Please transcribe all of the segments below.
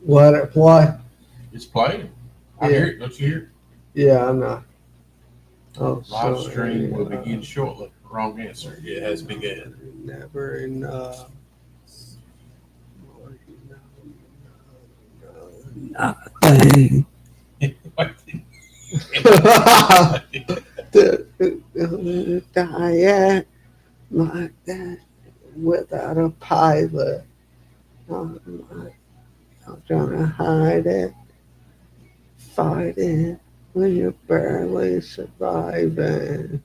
What? It's playing. I Yeah. hear it. Don't you hear it? Yeah, I know. Oh, Live so stream will begin shortly. Wrong answer. It has begun. never enough. Nothing. Diet like that without a pilot. I'm trying to hide it, fight it when you're barely surviving.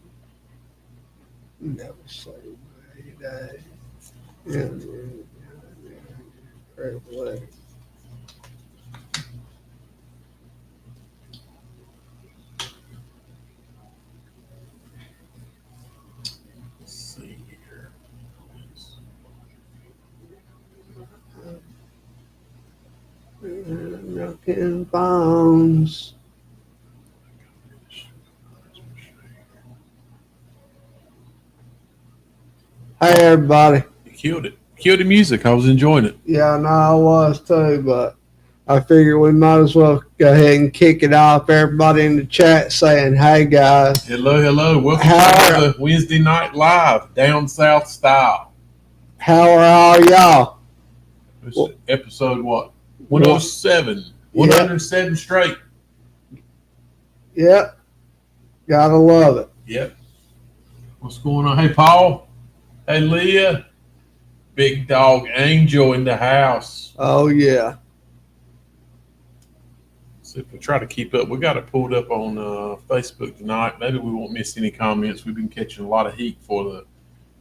Never say Mayday. Yeah, privilege. Let's see here. Broken bones. Hey everybody. You killed it. Killed the music. I was enjoying it. Yeah, no, I was too, but I figure we might as well go ahead and kick it off. Everybody in the chat saying, "Hey guys, Hello, hello. Welcome How- to the Wednesday Night Live, down south style. how are all y'all?" This is episode what? 107. 107 straight. Yep, gotta love it. Yep. What's going on? Hey, Paul. Hey, Leah. Big dog Angel in the house. Oh yeah, So if we try to keep up, we got it pulled up on Facebook tonight. Maybe we won't miss any comments. We've been catching a lot of heat for the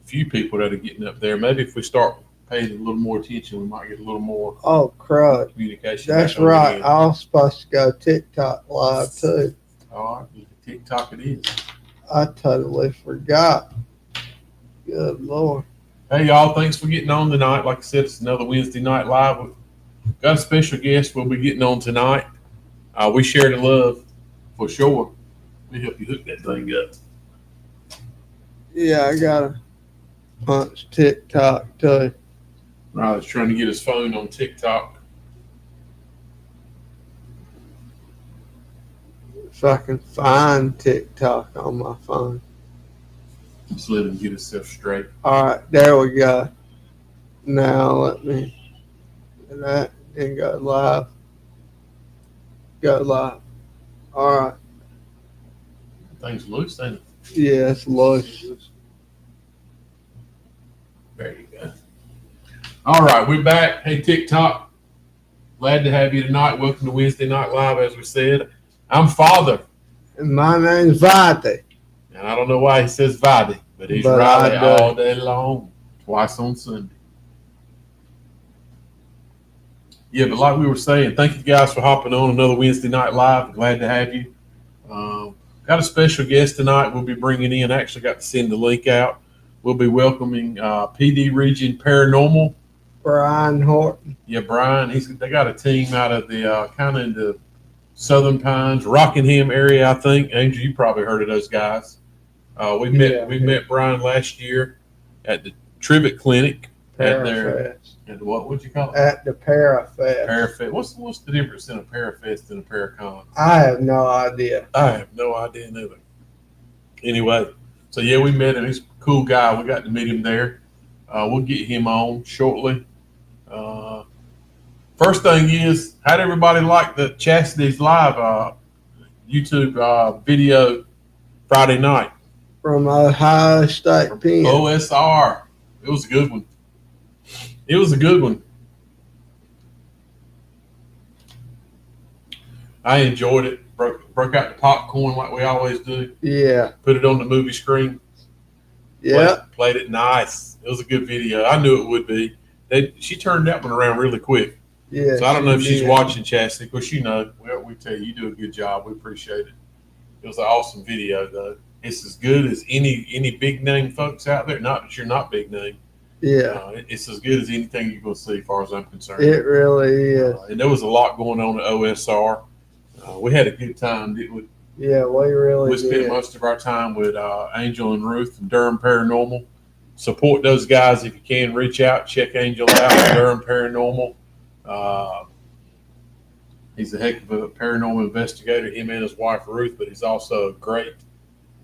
few people that are getting up there. Maybe if we start paying a little more attention, we might get a little more oh crud. communication. That's back on right. the I was supposed to go TikTok live too. All right, TikTok it is. I totally forgot. Good lord. Hey, y'all, thanks for getting on tonight. Like I said, it's another Wednesday Night Live. We've got a special guest we'll be getting on tonight. We share the love for sure. Let me help you hook that thing up. Yeah, I gotta punch TikTok too. Riley's trying to get his phone on TikTok. If I can find TikTok on my phone. Just let him get himself straight. All right, there we go. Now let me do that and go live. Go live. All right. Thing's loose, ain't it? Yeah, it's loose. There you go. All right, we're back. Hey, TikTok. Glad to have you tonight. Welcome to Wednesday Night Live, as we said. I'm Father. And my name's Vati. And I don't know why he says Vadi, but he's But Riley I do. all day long, twice on Sunday. Yeah, but like we were saying, thank you guys for hopping on another Wednesday Night Live. Glad to have you. Got a special guest tonight we'll be bringing in. I actually got to send the link out. We'll be welcoming PD Region Paranormal. Brian Horton. Yeah, Brian. They got a team out of the kind of in the Southern Pines, Rockingham area, I think. Angel, you probably heard of those guys. We met Brian last year at the Trivet Clinic at their at what'd you call it? At the Parafest. Parafest. What's the difference in a Parafest and a Paracon? I have no idea. I have no idea neither. Anyway, so yeah, we met him. He's a cool guy. We got to meet him there. We'll get him on shortly. First thing is, how'd everybody like the Chastity's Live YouTube video Friday night? From Ohio State Penn. OSR. It was a good one. It was a good one. I enjoyed it. Broke out the popcorn like we always do. Yeah. Put it on the movie screen. Yeah. Played it nice. It was a good video. I knew it would be. She turned that one around really quick. Yeah. So I don't know if she's watching, Chastity. Of course, you know. We tell you do a good job. We appreciate it. It was an awesome video, though. It's as good as any big name folks out there. Not that you're not big name. Yeah. It's as good as anything you're going to see, as far as I'm concerned. It really is. And there was a lot going on at OSR. We had a good time, didn't we? Yeah, we really We spent did. most of our time with Angel and Ruth from Durham Paranormal. Support those guys if you can. Reach out, check Angel out, Durham Paranormal. He's a heck of a paranormal investigator, him and his wife Ruth, but he's also a great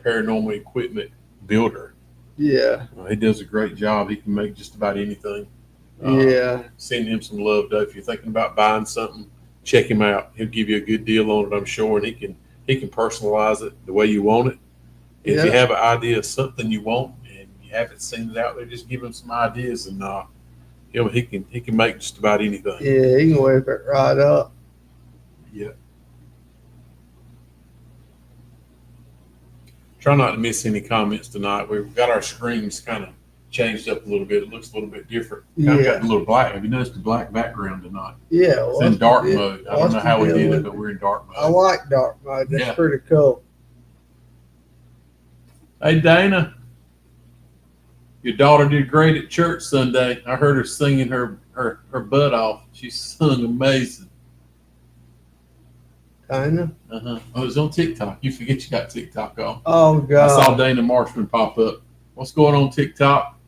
paranormal equipment builder. Yeah. He does a great job. He can make just about anything. Yeah. Send him some love, though. If you're thinking about buying something, check him out. He'll give you a good deal on it, I'm sure, and he can personalize it the way you want it. If you Yeah. have an idea of something you want and you haven't seen it out there, just give him some ideas, and he can make just about anything. Yeah. He can whip it right up. Yeah. Try not to miss any comments tonight. We've got our screens kind of changed up a little bit. It looks a little bit different. Kind of got the Yeah. little black. Have you noticed the black background tonight? Yeah. It's in dark mode. I don't know how we did it, but we're in dark I mode. like dark mode. That's Yeah. pretty cool. Hey, Dana, your daughter did great at church Sunday. I heard her singing her butt off. She sung amazing. Kinda. Oh, it was on TikTok. You forget you got TikTok on. Oh I saw God. Dana Marshman pop up. What's going on TikTok?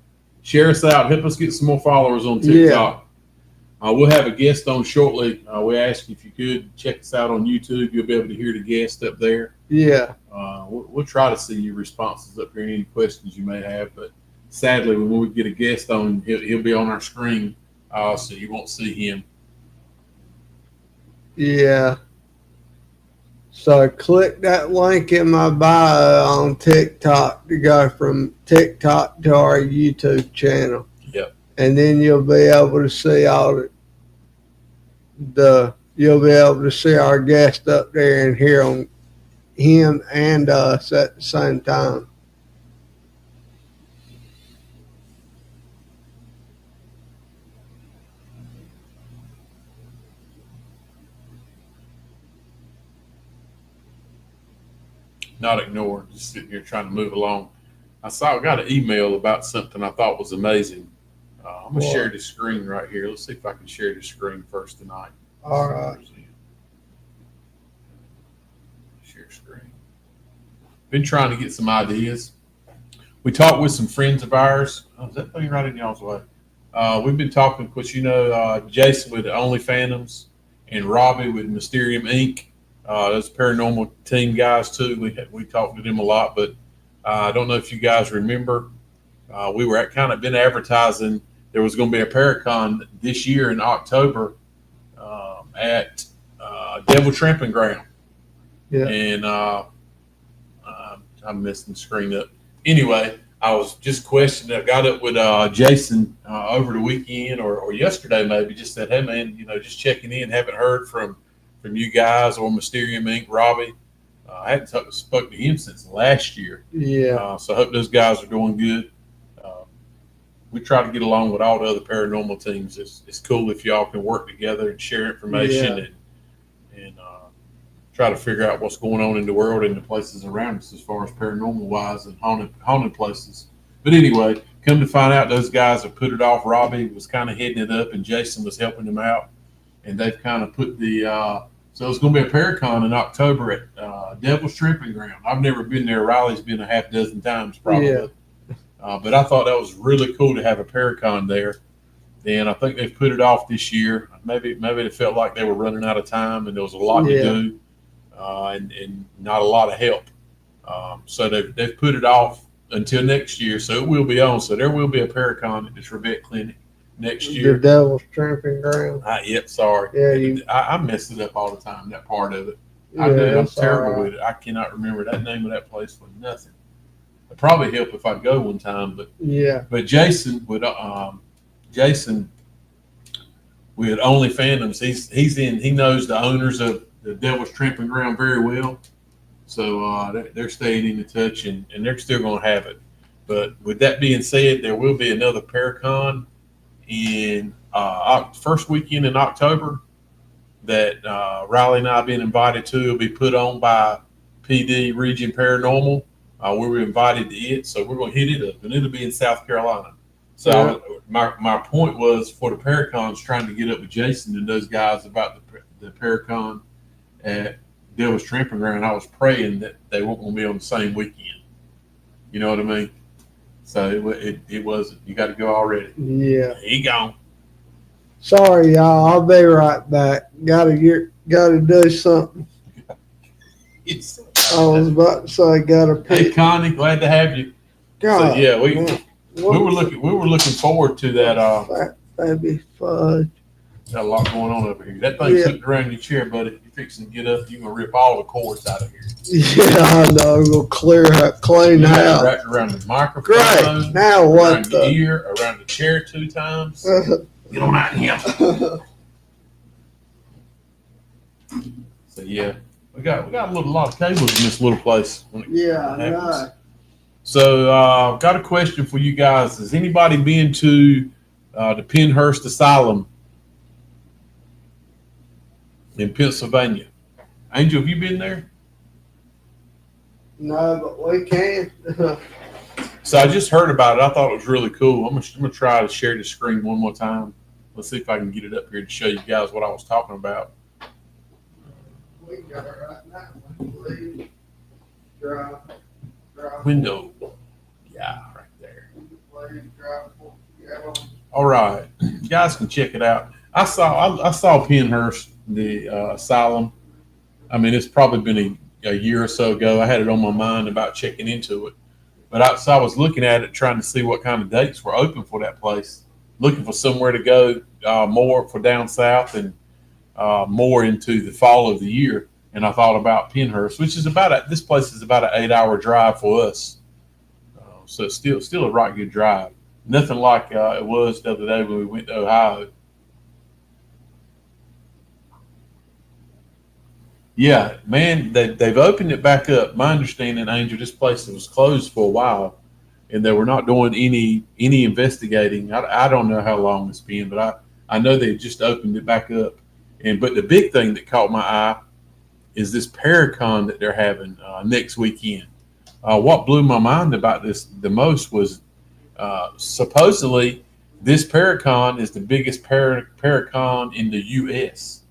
Share us out. Help us get some more followers on TikTok. We'll have a guest on shortly. We ask if you could check us out on YouTube. You'll be able to hear the guest up there. Yeah. We'll try to see your responses up here, any questions you may have. But sadly, when we get a guest on, he'll be on our screen, so you won't see him. Yeah. So click that link in my bio on TikTok to go from TikTok to our YouTube channel. Yep. And then you'll be able to see all you'll be able to see our guest up there and hear on him and us at the same time. Not ignored, just sitting here trying to move along. I got an email about something I thought was amazing. I'm going to share this screen right here. Let's see if I can share this screen first tonight. All right. Share screen. Been trying to get some ideas. We talked with some friends of ours. Oh, is that thing right in y'all's way? We've been talking, of course, Jason with Only Phantoms and Robbie with Mysterium Inc. Those paranormal team guys too. We talked to them a lot, but I don't know if you guys remember. We were been advertising there was going to be a Paracon this year in October at Devil Tramping Ground. Yeah. And I'm messing the screen up. Anyway, I was just questioning. I got up with Jason over the weekend or yesterday maybe. Just said, hey man, just checking in. Haven't heard from you guys or Mysterium Inc. Robbie. I hadn't spoke to him since last year. Yeah. So I hope those guys are doing good. We try to get along with all the other paranormal teams. It's cool if y'all can work together and share information and try to figure out what's going on in the world and the places around us as far as paranormal wise and haunted places. But anyway, come to find out, those guys have put it off. Robbie was kind of heading it up, and Jason was helping them out. And they've kind of put so it's going to be a Paracon in October at Devil's Tramping Ground. I've never been there. Riley's been a half dozen times probably. Yeah. But I thought that was really cool to have a Paracon there. And I think they've put it off this year. Maybe it felt like they were running out of time and there was a lot to do and not a lot of help. So they've put it off until next year. So it will be on. So there will be a Paracon at the Trevette Clinic next year. The Devil's Tramping Ground. Yep, sorry. Yeah, I mess it up all the time, that part of it. I do. I'm terrible with it. I cannot remember that name of that place for nothing. It'd probably help if I go one time, but Jason with Only Phantoms, he knows the owners of the Devil's Tramping Ground very well, so they're staying in touch and they're still going to have it. But with that being said, there will be another Paracon in first weekend in October that Riley and I have been invited to. It'll be put on by PD Region Paranormal. We were invited to it, so we're going to hit it up, and it'll be in South Carolina. So my point was for the Paracons trying to get up with Jason and those guys about the Paracon at Devil's Tramping Ground. I was praying that they weren't going to be on the same weekend. You know what I mean? So it wasn't. You got to go already. Yeah. He gone. Sorry, y'all. I'll be right back. Gotta do something. It's, I was about to say gotta hey, pee. Connie, glad to have you. So God, yeah, man. we were looking forward to that. Fat baby fudge. Got a lot going on over here. That thing's Yeah, hooked around your chair, buddy. If you're fixing to get up, you're gonna rip all the cords out of here. yeah, I know. We'll clean You the got it house. wrapped around the Great. microphone, Now what around your the? ear, around the chair 2 times. Get on out here. So yeah, we got a lot of cables in this little place when it Yeah, I happens. know. So I've got a question for you guys. Has anybody been to the Pennhurst Asylum in Pennsylvania? Angel, have you been there? No, but we can. So I just heard about it. I thought it was really cool. I'm gonna try to share the screen one more time. Let's see if I can get it up here to show you guys what I was talking about. We got it right now. Leave, drive, Window. Yeah, right there. leave, drive, yeah. All right, you guys can check it out. I saw Pennhurst, the asylum. I mean, it's probably been a year or so ago. I had it on my mind about checking into it, but so I was looking at it, trying to see what kind of dates were open for that place. Looking for somewhere to go more for down south and more into the fall of the year. And I thought about Pennhurst, which is this place is about an 8 hour drive for us. So it's still a right good drive. Nothing like it was the other day when we went to Ohio. Yeah, man, they've opened it back up. My understanding, Angel, this place was closed for a while, and they were not doing any investigating. I don't know how long it's been, but I know they just opened it back up. And but the big thing that caught my eye is this Paracon that they're having next weekend. What blew my mind about this the most was supposedly this Paracon is the biggest Paracon in the U.S.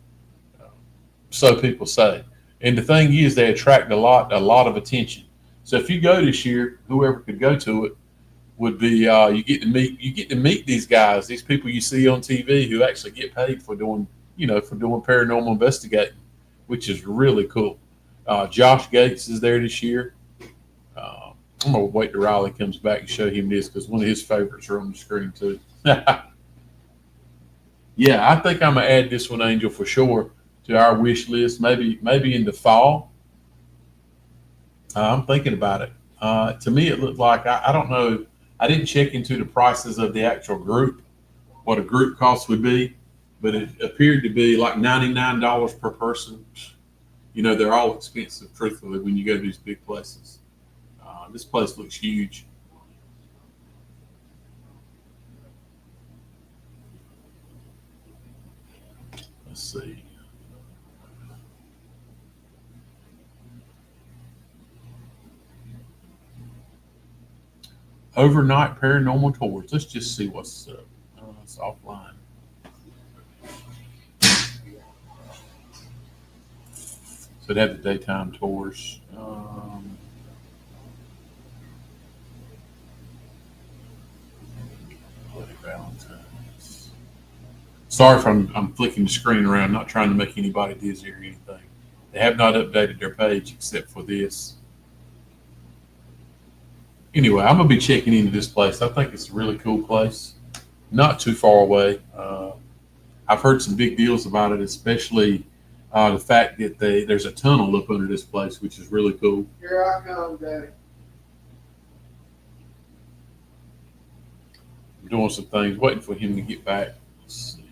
So people say. And the thing is, they attract a lot of attention. So if you go this year, whoever could go to it would be you get to meet these guys, these people you see on TV who actually get paid for doing paranormal investigating, which is really cool. Josh Gates is there this year. I'm gonna wait till Riley comes back and show him this because one of his favorites are on the screen too. Yeah, I think I'm gonna add this one, Angel, for sure to our wish list. Maybe in the fall. I'm thinking about it. To me, it looked like I don't know. I didn't check into the prices of the actual group, what a group cost would be, but it appeared to be like $99 per person. They're all expensive, truthfully, when you go to these big places. This place looks huge. Let's see. Overnight paranormal tours. Let's just see what's up. It's offline. So they have the daytime tours. Bloody Valentine's. Sorry if I'm flicking the screen around, not trying to make anybody dizzy or anything. They have not updated their page except for this. Anyway, I'm gonna be checking into this place. I think it's a really cool place. Not too far away. I've heard some big deals about it, especially the fact that there's a tunnel up under this place, which is really cool. Here I come, Daddy. I'm doing some things, waiting for him to get back. Let's see.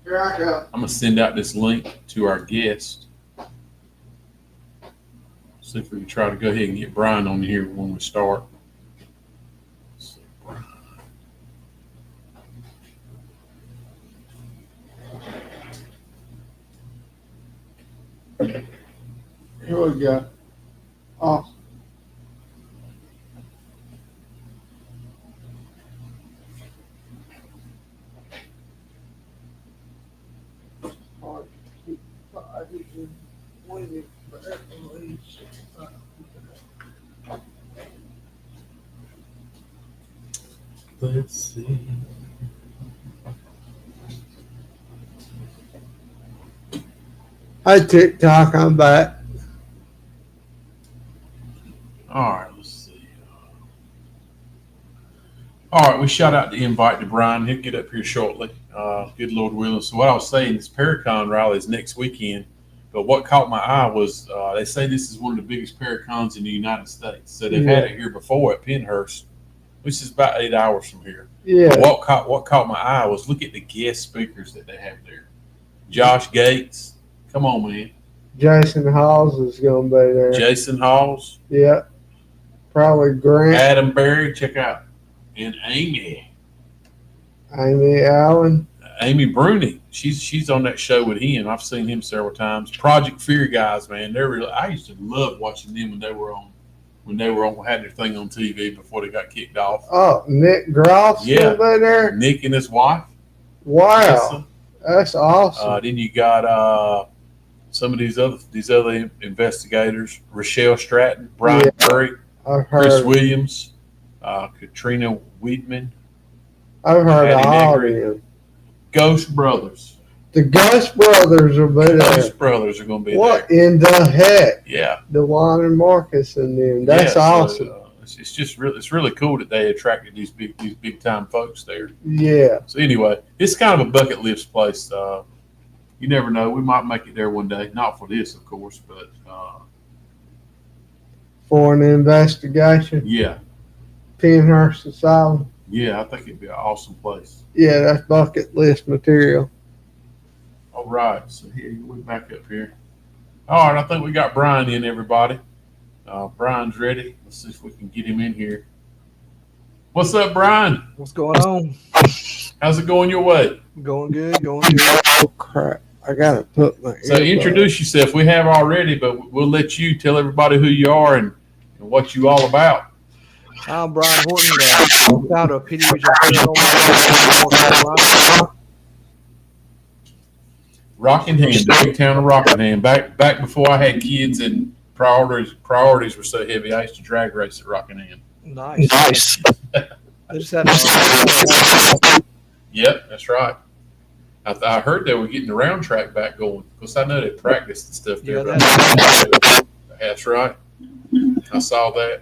Here I come. I'm gonna send out this link to our guest. See if we can try to go ahead and get Brian on here when we start. Let's see, Brian. Here we go. Oh. Let's see. Hi, TikTok. I'm back. All right, let's see. All right, we shout out the invite to Brian. He'll get up here shortly. Good Lord willing. So what I was saying is Paracon rally is next weekend. But what caught my eye was they say this is one of the biggest Paracons in the United States. So they've had it here before at Pennhurst, which is about 8 hours from here. Yeah. But what caught my eye was look at the guest speakers that they have there. Josh Gates, come on, man. Jason Halls is going to be there. Jason Halls. Yeah. Probably Grant. Adam Berry, check out. And Amy Allen. Amy Bruni. She's on that show with him. I've seen him several times. Project Fear guys, man. They're really. I used to love watching them when they were on had their thing on TV before they got kicked off. Oh, Nick Groff's Yeah. going to be there. Nick and his wife. Wow, Lisa. that's awesome. Then you got some of these other investigators: Rochelle Stratton, Brian Curry, Chris Williams, Katrina Weidman. I've heard of all of them. Ghost Brothers. The Ghost Brothers will be there. Ghost Brothers are going to be there. What in the heck? Yeah. DeJuan and Marcus and them. That's awesome. So, it's just really cool that they attracted these big time folks there. Yeah. So anyway, it's kind of a bucket list place. You never know. We might make it there one day. Not for this, of course, but for an investigation. Yeah. Pennhurst Asylum. Yeah, I think it'd be an awesome place. Yeah, that's bucket list material. All right, so here we're back up here. All right, I think we got Brian in, everybody. Brian's ready. Let's see if we can get him in here. What's up, Brian? What's going on? How's it going your way? Going good, going good. Oh crap! I gotta put my. So introduce yourself. We have already, but we'll let you tell everybody who you are and what you all about. I'm Brian Horton, founder of PD Regional Paranormal North Carolina. Rockingham, the big town of Rockingham. Back before I had kids and priorities were so heavy, I used to drag race at Rockingham. Nice. They just had Yep, that's right. I heard they were getting the round track back going because I know they practiced and stuff there. Yeah, that's right. I saw that.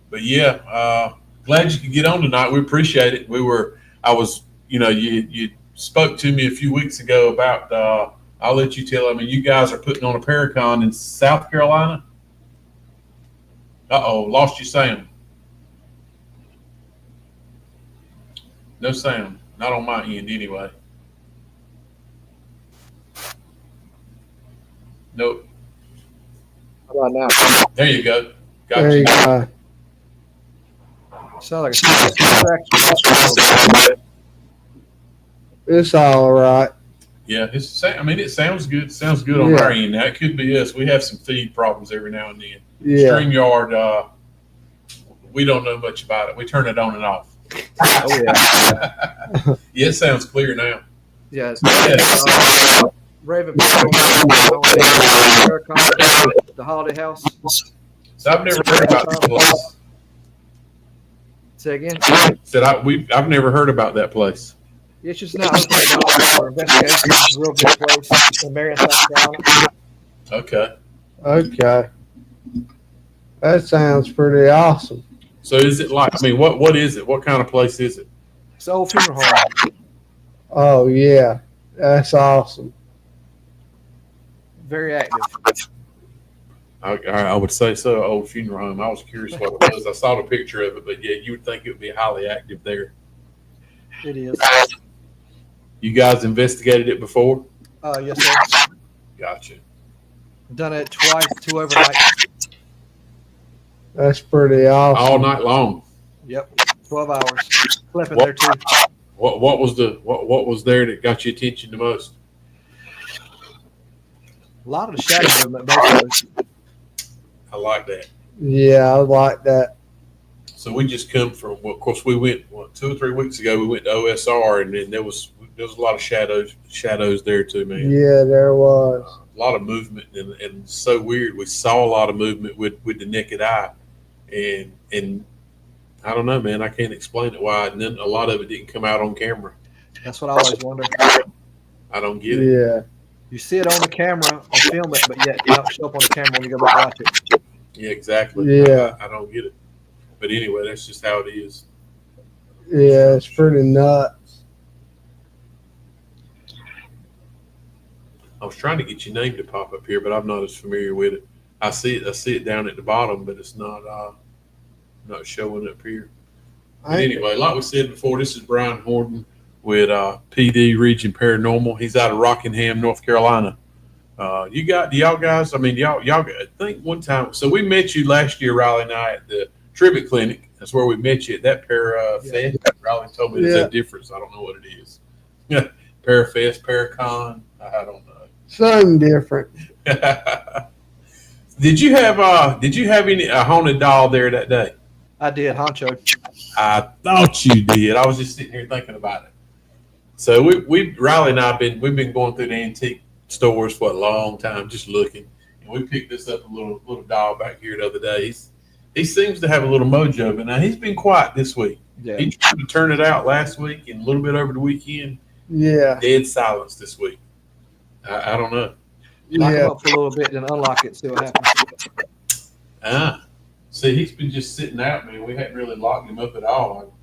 But yeah, glad you could get on tonight. We appreciate it. You spoke to me a few weeks ago about. I'll let you tell. I mean, you guys are putting on a Paracon in South Carolina. Lost your sound. No sound. Not on my end, anyway. Nope. How about now? There you go. Got There you. you go. Sounds like a It's all right. Yeah, it sounds good. It sounds good on our end. Now it could be us. We have some feed problems every now and then. Yeah. StreamYard, we don't know much about it. We turn it on and off. Oh yeah. Yeah, it sounds clear now. Yeah. Raven, the Holiday House. So I've never heard about this place. Say again. I've never heard about that place. It's just not open for investigation. It's a real good place in Marion, South Carolina. Okay. Okay. That sounds pretty awesome. So is it like? I mean, what is it? What kind of place is it? It's an old funeral home. Oh yeah, that's awesome. Very active. I would say so. Old funeral home. I was curious what it was. I saw the picture of it, but yeah, you would think it would be highly active there. It is. You guys investigated it before? Yes, sir. Gotcha. Done it twice, 2 overnights. That's pretty awesome. All night long. Yep, 12 hours. Slept in there too. What was there that got your attention the most? A lot of the shadow movement, basically. I like that. Yeah, I like that. So we just come from. Well, of course, we went 2 or 3 weeks ago. We went to OSR, and then there was a lot of shadows there too, man. Yeah, there was a lot of movement, and so weird. We saw a lot of movement with the naked eye, and I don't know, man. I can't explain it why. And then a lot of it didn't come out on camera. That's what I always wonder. I don't get it. Yeah. You see it on the camera and film it, but yet it don't show up on the camera when you go back and watch it. Yeah, exactly. Yeah. I don't get it. But anyway, that's just how it is. Yeah, it's pretty nuts. I was trying to get your name to pop up here, but I'm not as familiar with it. I see it down at the bottom, but it's not showing up here. But anyway, like we said before, this is Brian Horton with PD Region Paranormal. He's out of Rockingham, North Carolina. Y'all guys, I mean, y'all I think one time, so we met you last year, Riley and I, at the Tribute Clinic. That's where we met you at that Fest. Riley told me there's a difference. I don't know what it is. Parafest, Paracon, I don't know. Something different. Did you have a haunted doll there that day? I did, Honcho. I thought you did. I was just sitting here thinking about it. So Riley and I we've been going through the antique stores for a long time, just looking, and we picked this up a little doll back here the other day. He seems to have a little mojo, but now he's been quiet this week. Yeah. He tried to turn it out last week and a little bit over the weekend. Yeah. Dead silence this week. I don't know. Lock him up for a little bit, then unlock it, see what happens. See, he's been just sitting out, man. We hadn't really locked him up at all.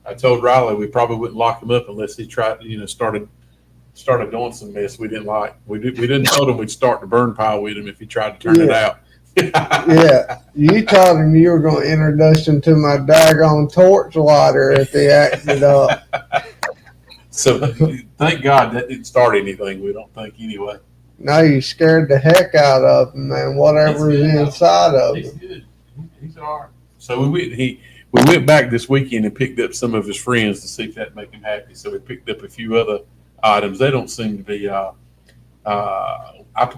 I told Riley we probably wouldn't lock him up unless he tried to, started doing some mess we didn't like. We didn't tell him we'd start the burn pile with him if he tried to turn it out. Yeah, you told him you were going to introduce him to my daggone torch lighter if he acted up. So thank God that didn't start anything. We don't think anyway. No, you scared the heck out of him, man. Whatever's inside of him. He's good. He's all right. So we went back this weekend and picked up some of his friends to see if that'd make him happy. So we picked up a few other items. They don't seem to be.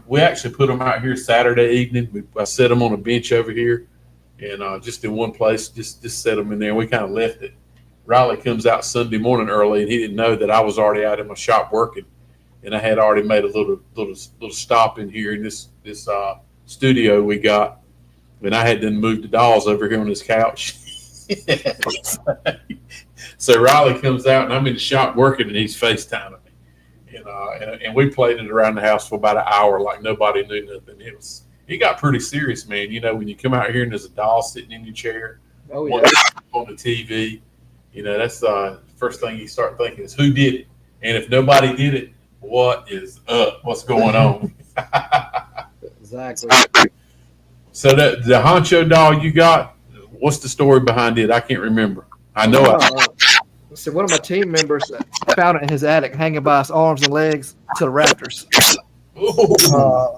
We actually put them out here Saturday evening. I set them on a bench over here, and just in one place, just set them in there. And we kind of left it. Riley comes out Sunday morning early, and he didn't know that I was already out in my shop working, and I had already made a little stop in here in this studio we got, and I had then moved the dolls over here on this couch. So Riley comes out, and I'm in the shop working, and he's FaceTiming me, and we played it around the house for about an hour like nobody knew nothing. It got pretty serious, man. When you come out here and there's a doll sitting in your chair, on the TV. That's the first thing you start thinking is who did it, and if nobody did it, what is up? What's going on? Exactly. So the Honcho doll you got, what's the story behind it? I can't remember. I know. So one of my team members found it in his attic, hanging by his arms and legs to the rafters. Ooh,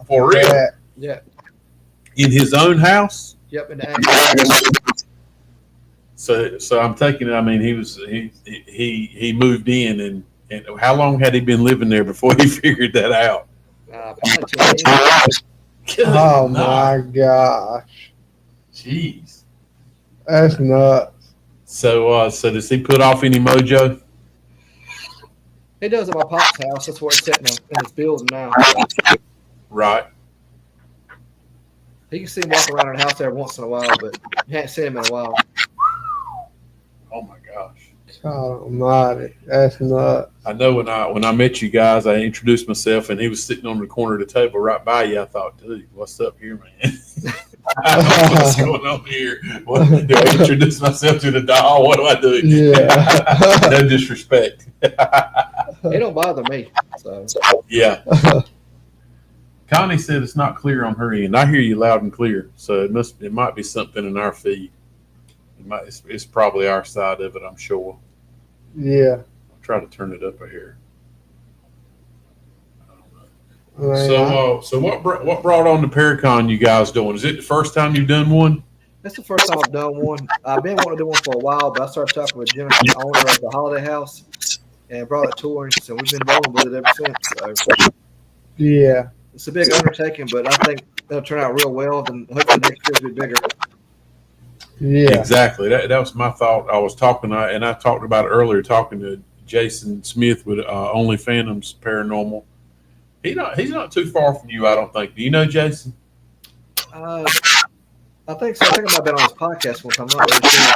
for real? Yeah. In his own house? Yep, in the attic. So I'm taking it. I mean, he moved in, and how long had he been living there before he figured that out? Oh my gosh! Jeez, that's nuts. So does he put off any mojo? He does at my pop's house. That's where it's sitting in his building now. Right. You can see him walking around in the house every once in a while, but you haven't seen him in a while. Oh my gosh. God almighty. That's nuts. I know when I met you guys, I introduced myself, and he was sitting on the corner of the table right by you. I thought, dude, what's up here, man? What's going on here? Do I introduce myself to the doll? What do I do? Yeah. No disrespect. It don't bother me. So. Yeah. Connie said it's not clear on her end. I hear you loud and clear, so it might be something in our feed. It's probably our side of it, I'm sure. Yeah. I'll try to turn it up here. Man, So what brought on the Paracon you guys doing? Is it the first time you've done one? That's the first time I've done one. I've been wanting to do one for a while, but I started talking with Jennifer, the owner of the Holiday House, and brought it to her, so we've been rolling with it ever since. So. Yeah. It's a big undertaking, but I think it'll turn out real well, and hopefully next year will be bigger. Yeah. Exactly. That was my thought. I was talking, and I talked about it earlier, talking to Jason Smith with Only Phantoms Paranormal. He's not too far from you, I don't think. Do you know Jason? I think so. I think I might have been on his podcast once. I'm not really sure.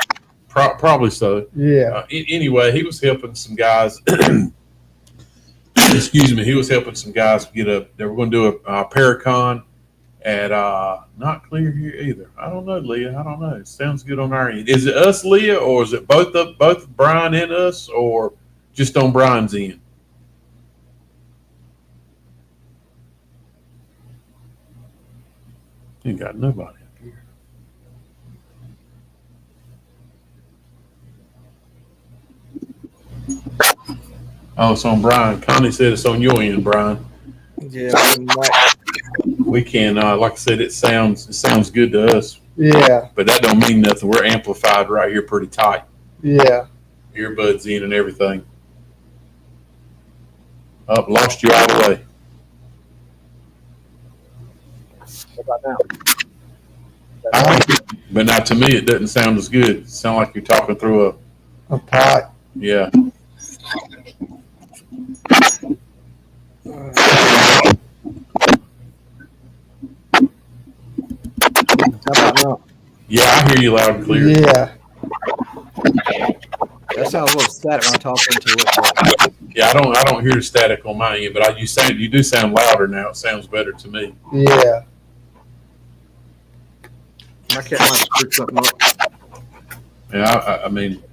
Probably so. Yeah. Anyway, he was helping some guys excuse me, he was helping some guys get they were going to do a Paracon at not clear here either. I don't know, Leah. I don't know. It sounds good on our end. Is it us, Leah, or is it both Brian and us, or just on Brian's end? You got nobody up here. Oh, it's on Brian. Connie said it's on your end, Brian. Yeah, we can, like I said, it sounds good to us. Yeah. But that don't mean nothing. We're amplified right here pretty tight. Yeah. Earbuds in and everything. Up, lost you all the way. What about now? I like it, but now to me it doesn't sound as good. It sounds like you're talking through a pot. Yeah. How about now? Yeah, I hear you loud and clear. Yeah. That sounds a little static when I talk into it. But... Yeah, I don't hear the static on my end, but you do sound louder now. It sounds better to me. Yeah. My cat might screw something up. Yeah, I mean,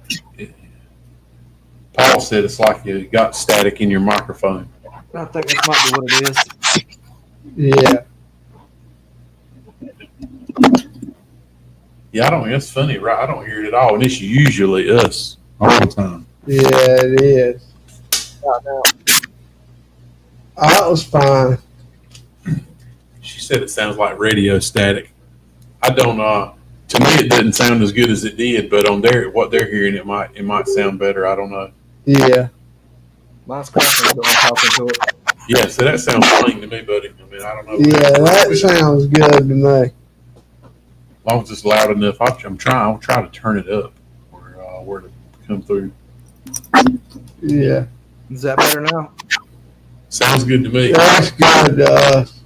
Paul said it's like you got static in your microphone. I think that might be what it is. Yeah. Yeah, it's funny, right? I don't hear it at all, and it's usually us all the time. Yeah, it is. That was fine. She said it sounds like radio static. I don't to me it doesn't sound as good as it did, but on what they're hearing it might sound better. I don't know. Yeah. Mine's cracking when I'm talking to it. Yeah, so that sounds clean to me, buddy. I mean, I don't know. Yeah, that sounds good to me. As long as it's loud enough, I'll try to turn it up where to come through. Yeah. Is that better now? Sounds good to me. That's good to us.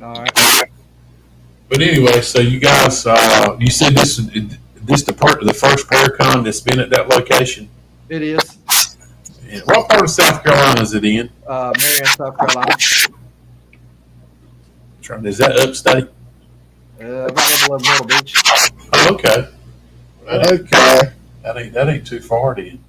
All right. But anyway, so you guys, you said this the first Paracon that's been at that location? It is. Yeah. What part of South Carolina is it in? Marion, South Carolina. Is that upstate? Right below Myrtle Beach. Oh, okay. Okay. That ain't too far then.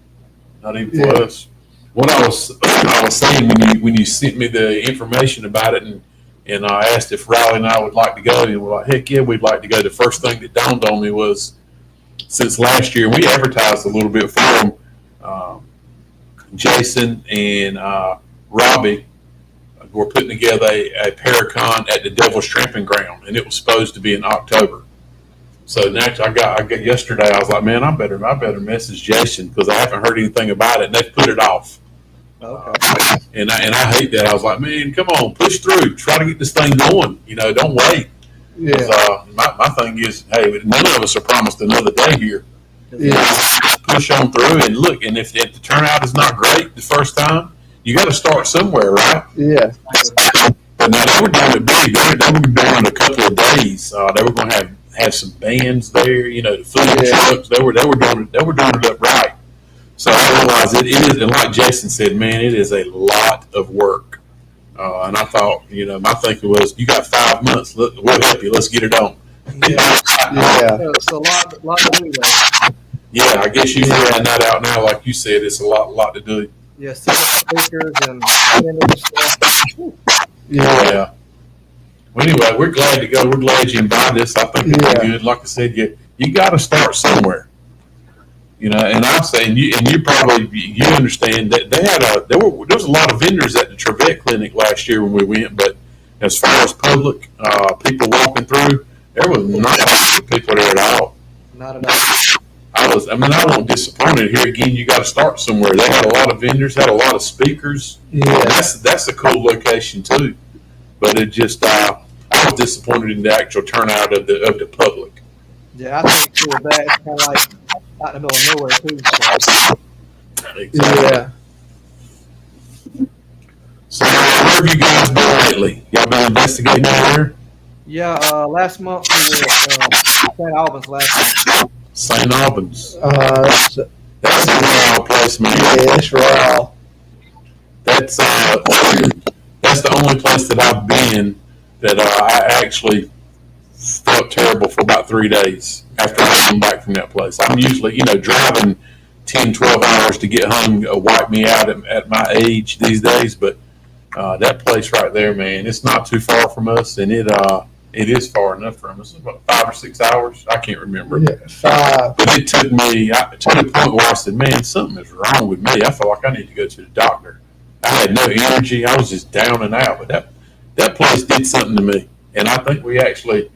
Not even close. What I was saying when you sent me the information about it and I asked if Riley and I would like to go, and we're like, heck yeah, we'd like to go. The first thing that dawned on me was, since last year, we advertised a little bit for them. Jason and Robbie were putting together a Paracon at the Devil's Tramping Ground, and it was supposed to be in October. So next, I got yesterday. I was like, man, I better message Jason because I haven't heard anything about it, and they put it off. Okay. And I hate that. I was like, man, come on, push through, try to get this thing going. Don't wait. Yeah. My thing is, hey, none of us are promised another day here. Yeah. Push on through and look. And if the turnout is not great the first time, you got to start somewhere, right? Yeah. But now they were doing it big. They were doing a couple of days. They were going to have some bands there. The food trucks. They were doing it up right. So I realized it is, and like Jason said, man, it is a lot of work. And I thought, my thinking was, you got 5 months. We'll help you. Let's get it on. Yeah. It's a lot to do there. Yeah, I guess you figuring that out now. Like you said, it's a lot to do. Yeah, speakers and stuff. Yeah. Well, anyway, we're glad to go. We're glad you invited us. I think it'll be good. Like I said, you got to start somewhere. And I'm saying you understand that there was a lot of vendors at the Trevette Clinic last year when we went, but as far as public people walking through, there was not many people there at all. Not enough. I wasn't disappointed. Here again, you got to start somewhere. They had a lot of vendors, had a lot of speakers. Yeah. That's a cool location too. But it just I was disappointed in the actual turnout of the public. Yeah, I think too with that, it's kind of like out in the middle of nowhere too. So. Yeah. So where have you guys been lately? Y'all been investigating out here? Yeah, last month we were at St. Albans last month. St. Albans. That's That's a wild place, man. Yeah, it's raw. That that's the only place that I've been that I actually felt terrible for about 3 days after I came back from that place. I'm usually, driving 10, 12 hours to get home wipe me out at my age these days. But that place right there, man, it's not too far from us, and it is far enough from us. It's about 5 or 6 hours. I can't remember. Yeah, 5. But it took me to the point where I said, man, something is wrong with me. I feel like I need to go to the doctor. I had no energy. I was just down and out. But that place did something to me. And I think it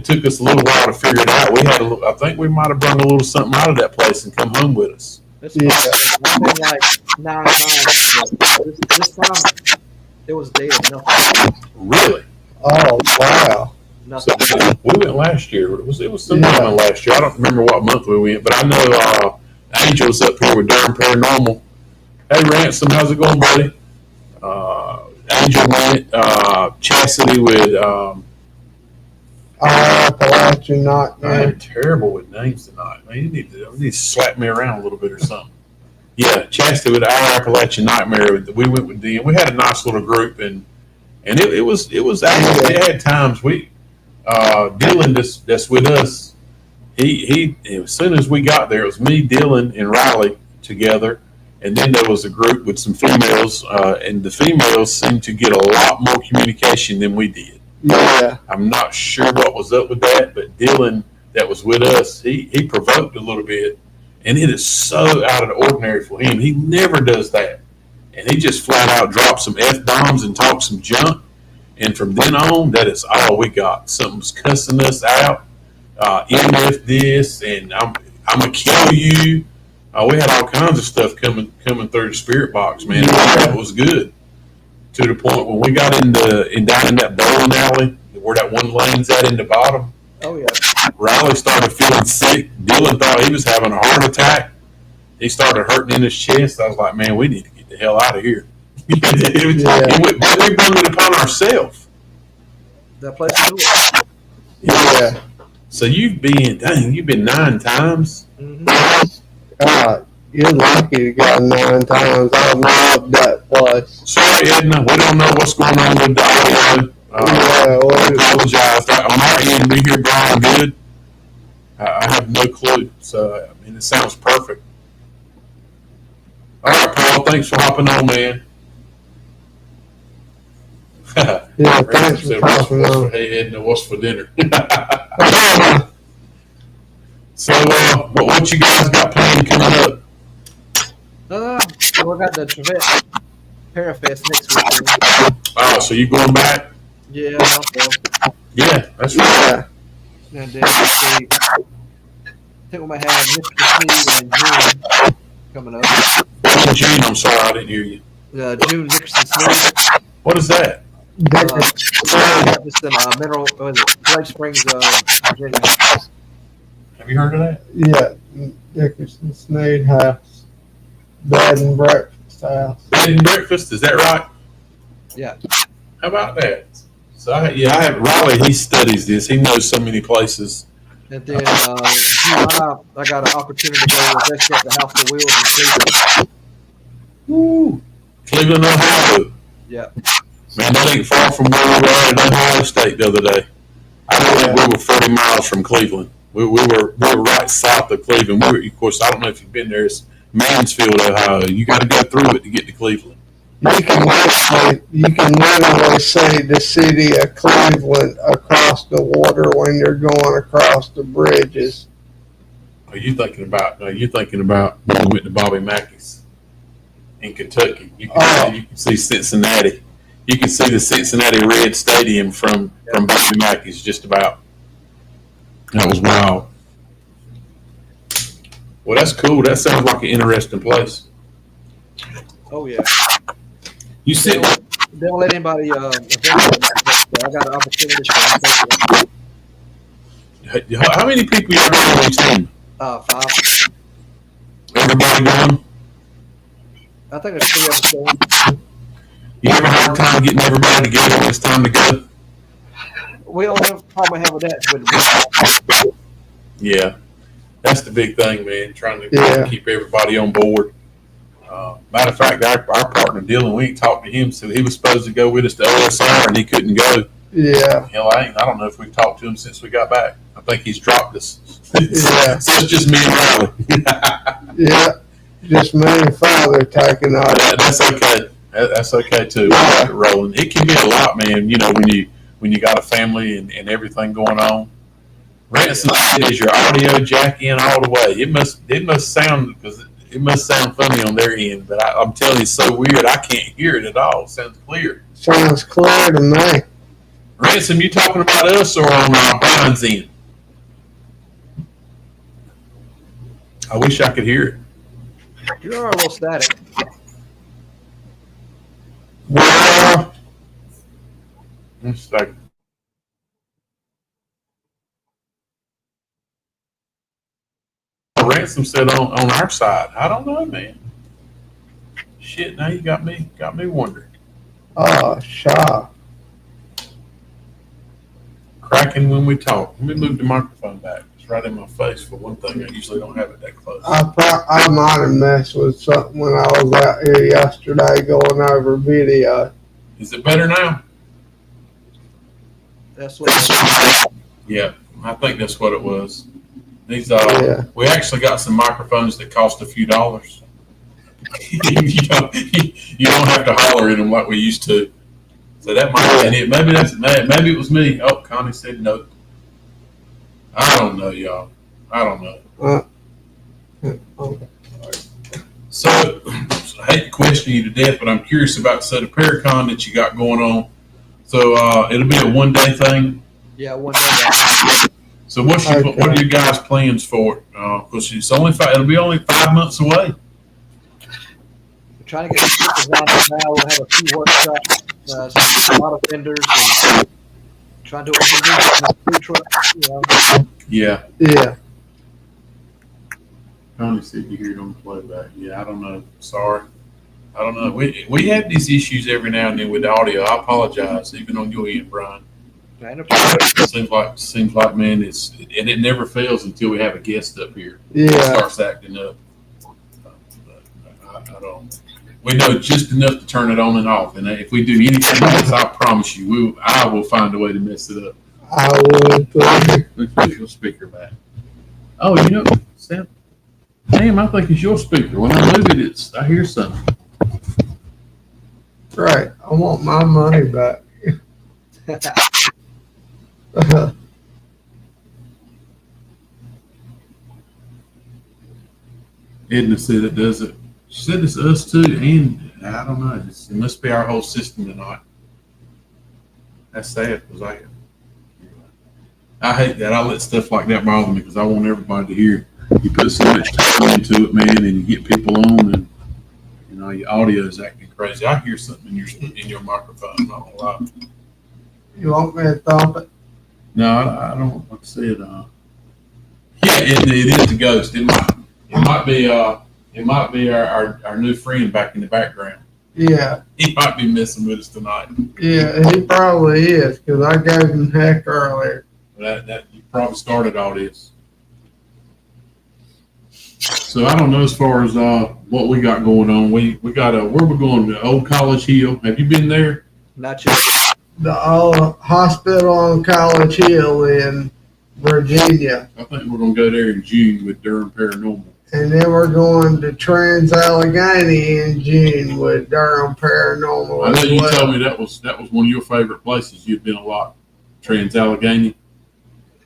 took us a little while to figure it out. I think we might have brought a little something out of that place and come home with us. I've been like 9 times. This time, it was dead. Nothing. Really? Oh, wow. So we went last year. It was sometime last year. I don't remember what month we went, but I know Angel's up here with Durham Paranormal. Hey, Ransom, how's it going, buddy? Angel went. Chastity with. Appalachian Nightmare. I'm terrible with names tonight. Man, you need to slap me around a little bit or something. Yeah, Chastity with our Appalachian Nightmare. We went with them. We had a nice little group, and it was actually, it had times Dylan that's with us. He as soon as we got there, it was me, Dylan, and Riley together, and then there was a group with some females, and the females seemed to get a lot more communication than we did. Yeah. I'm not sure what was up with that, but Dylan, that was with us, he provoked a little bit, and it is so out of the ordinary for him. He never does that, and he just flat out drops some F-bombs and talks some junk, and from then on, that is all we got. Something's cussing us out, MF this, and I'm gonna kill you. We had all kinds of stuff coming through the spirit box, man. That was good. To the point when we got down in that bowling alley where that one lane's at in the bottom. Oh yeah. Riley started feeling sick. Dylan thought he was having a heart attack. He started hurting in his chest. I was like, man, we need to get the hell out of here. We brought it upon ourselves. That place is cool. Yeah. So you've been 9 times. God, you're lucky to go 9 times. I love that place. Sorry, Edna, we don't know what's going on with the audio. I apologize. On our end, we hear Brian good. I have no clue. So, I mean, it sounds perfect. All right, Paul, thanks for hopping on, man. Yeah, thanks for hopping on. Hey, Edna, what's for dinner? So, what you guys got planned coming up? We got the Trevette Parafest next weekend. Oh, so you going back? Yeah, also. Yeah, that's right. Yeah. And then let's see. I think we might have Nickerson Sneed and June coming up. June, I'm sorry, I didn't hear you. June Nickerson Sneed. What is that? Just in Mineral, Lake Springs, Virginia. Have you heard of that? Yeah, Dickerson Sneed House. Bed and breakfast house. Bed and breakfast, is that right? Yeah. How about that? So, I have Riley, he studies this. He knows so many places. And then July, I got an opportunity to go investigate the House of Wheels in Cleveland. Woo! Cleveland, Ohio. Yeah. Man, that ain't far from where we were at Ohio State the other day. I don't think we were 40 miles from Cleveland. We were right south of Cleveland. Of course, I don't know if you've been there. It's Mansfield, Ohio. You got to go through it to get to Cleveland. You can literally see the city of Cleveland across the water when you're going across the bridges. Are you thinking about when we went to Bobby Mackey's in Kentucky? You can see Cincinnati. You can see the Cincinnati Red Stadium from Bobby Mackey's just about. That was wild. Well, that's cool. That sounds like an interesting place. Oh yeah. You sit. They don't let anybody. I got an opportunity for How many people you have on your team? 5. Everybody going? I think there's 3 of us. You ever have a time getting everybody together when it's time to go? We don't have a problem having that. Yeah, that's the big thing, man. Trying to keep everybody on board. Matter of fact, our partner Dylan, we talked to him. So he was supposed to go with us to OSR, and he couldn't go. Yeah. Hell, I don't know if we've talked to him since we got back. I think he's dropped us. Yeah. So it's just me and Riley. Yeah. Just me and Father taking off. That's okay. That's okay too. Yeah. Rolling. It can be a lot, man. You know, when you got a family and everything going on. Ransom is your audio jack in all the way. It must sound because it must sound funny on their end, but I'm telling you, it's so weird. I can't hear it at all. It sounds clear. Sounds clear to me. Ransom, you talking about us or on Brian's end? I wish I could hear it. You are a little static. Well, it's like Ransom said on our side. I don't know, man. Shit, now you got me wondering. Oh, Shaw. Cracking when we talk. Let me move the microphone back. It's right in my face for one thing. I usually don't have it that close. I might have messed with something when I was out here yesterday going over video. Is it better now? That's what. Yeah, I think that's what it was. These Yeah. We actually got some microphones that cost a few dollars. you don't have to holler in them like we used to. So that might have been it. Maybe it was me. Oh, Connie said no. I don't know, y'all. I don't know. Okay. So I hate to question you to death, but I'm curious about the Paracon that you got going on. So it'll be a one-day thing. Yeah, one day. So what are your guys' plans for it? Because it's it'll be only 5 months away. We're trying to get some people lined up now. We'll have a few workshops, a lot of vendors, and trying to do a food truck. You know. Yeah. Yeah. Connie said you hear it on the playback. Yeah, I don't know. Sorry. I don't know. We have these issues every now and then with the audio. I apologize, even on your end, Brian. Seems like man, it never fails until we have a guest up here. Yeah. It starts acting up. I don't. We know just enough to turn it on and off, and if we do anything else, I promise you, I will find a way to mess it up. I would. Let's put your speaker back. Oh, Sam. Damn, I think it's your speaker. When I move it, I hear something. Right. I want my money back. Edna said it does it. She said it's us too, and I don't know. It must be our whole system tonight. That's sad because I hate that. I let stuff like that bother me because I want everybody to hear. You put so much time into it, man, and you get people on, and your audio is acting crazy. I hear something in your microphone. I'm not gonna lie. You want me to thump it? No, I don't. Like I said, yeah, it is a ghost. It might be our new friend back in the background. Yeah. He might be messing with us tonight. Yeah, he probably is because I gave him heck earlier. That you probably started all this. So I don't know as far as what we got going on. We got where we're going to Old College Hill. Have you been there? Not yet. The old hospital on College Hill in Virginia. I think we're going to go there in June with Durham Paranormal. And then we're going to Trans-Allegheny in June with Durham Paranormal. I know you told me that was one of your favorite places. You've been a lot. Trans-Allegheny.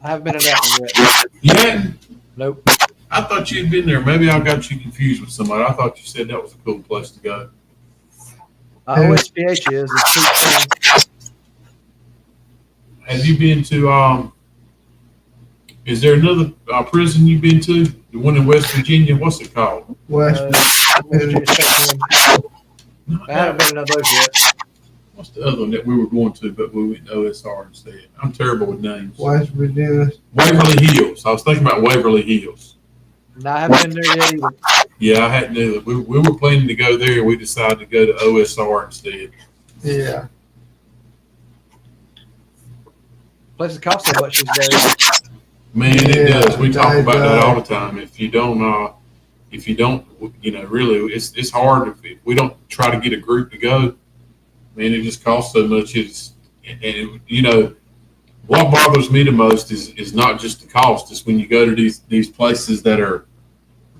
I haven't been to that one yet. You hadn't? Nope. I thought you'd been there. Maybe I got you confused with somebody. I thought you said that was a cool place to go. OSPH is. Have you been to? Is there another prison you've been to? The one in West Virginia. What's it called? West Virginia. I haven't been to those yet. What's the other one that we were going to, but we went to OSR instead? I'm terrible with names. West Virginia. Waverly Hills. I was thinking about Waverly Hills. No, I haven't been there yet either. Yeah, I hadn't either. We were planning to go there. We decided to go to OSR instead. Yeah. Places cost so much these days. Man, it does. We talk about that all the time. If you don't, if you don't, really, it's hard if we don't try to get a group to go. Man, it just costs so much. What bothers me the most is not just the cost. It's when you go to these places that are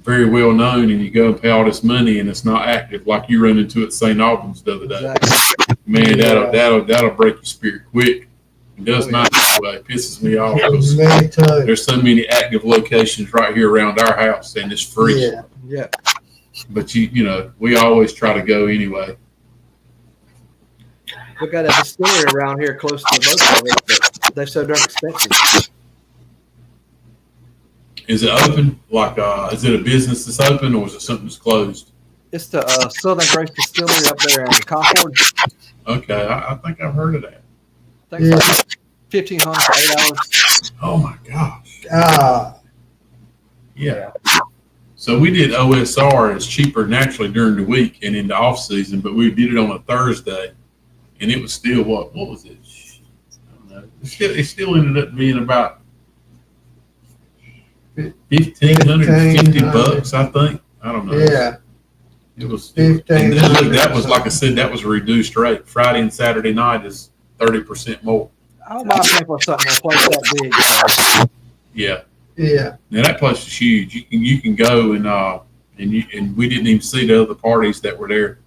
very well known and you go and pay all this money and it's not active, like you run into at St. Albans the other day. Exactly. Man, that'll break your spirit quick. It does mine that way. It pisses me off. There's so many active locations right here around our house, and it's free. Yeah. But we always try to go anyway. We got a distillery around here close to most of it, but they're so darn expensive. Is it open? Like, is it a business that's open, or is it something that's closed? It's the Southern Grace Distillery up there in Concord. Okay, I think I've heard of that. I think it's like $1,500 for 8 hours. Oh my gosh. Yeah. So we did OSR. It's cheaper naturally during the week and in the off season, but we did it on a Thursday, and it was still what was it? I don't know. It still ended up being about $1,550, I think. I don't know. Yeah. It was. And that was, like I said, that was a reduced rate. Friday and Saturday night is 30% more. I don't mind paying for something in a place that big. So. Yeah. Yeah. Now that place is huge. You can go and we didn't even see the other parties that were there,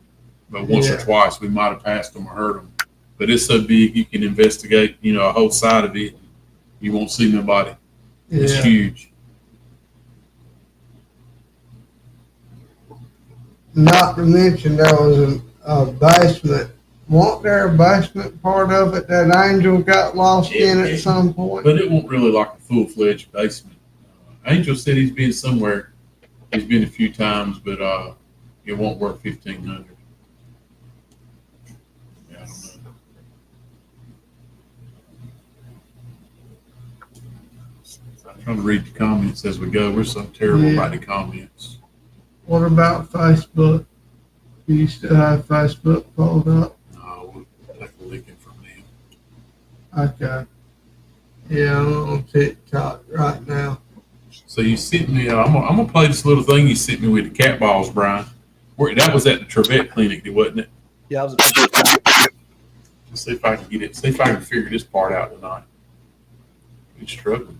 but once or twice we might have passed them or heard them. But it's so big you can investigate, a whole side of it. You won't see nobody. It's huge. Not to mention there was a basement. Wasn't there a basement part of it that Angel got lost in at some point? But it wasn't really like a full-fledged basement. Angel said he's been somewhere. He's been a few times, but it won't worth $1,500. Yeah, I don't know. I'm trying to read the comments as we go. We're so terrible about the comments. What about Facebook? Do you still have Facebook pulled up? No, we'll take a licking from them. Okay. Yeah, I'm on TikTok right now. So you sent me. I'm gonna play this little thing you sent me with the cat balls, Brian. That was at the Trevette Clinic, wasn't it? Yeah, I was. Let's see if I can get it. See if I can figure this part out tonight. You're struggling.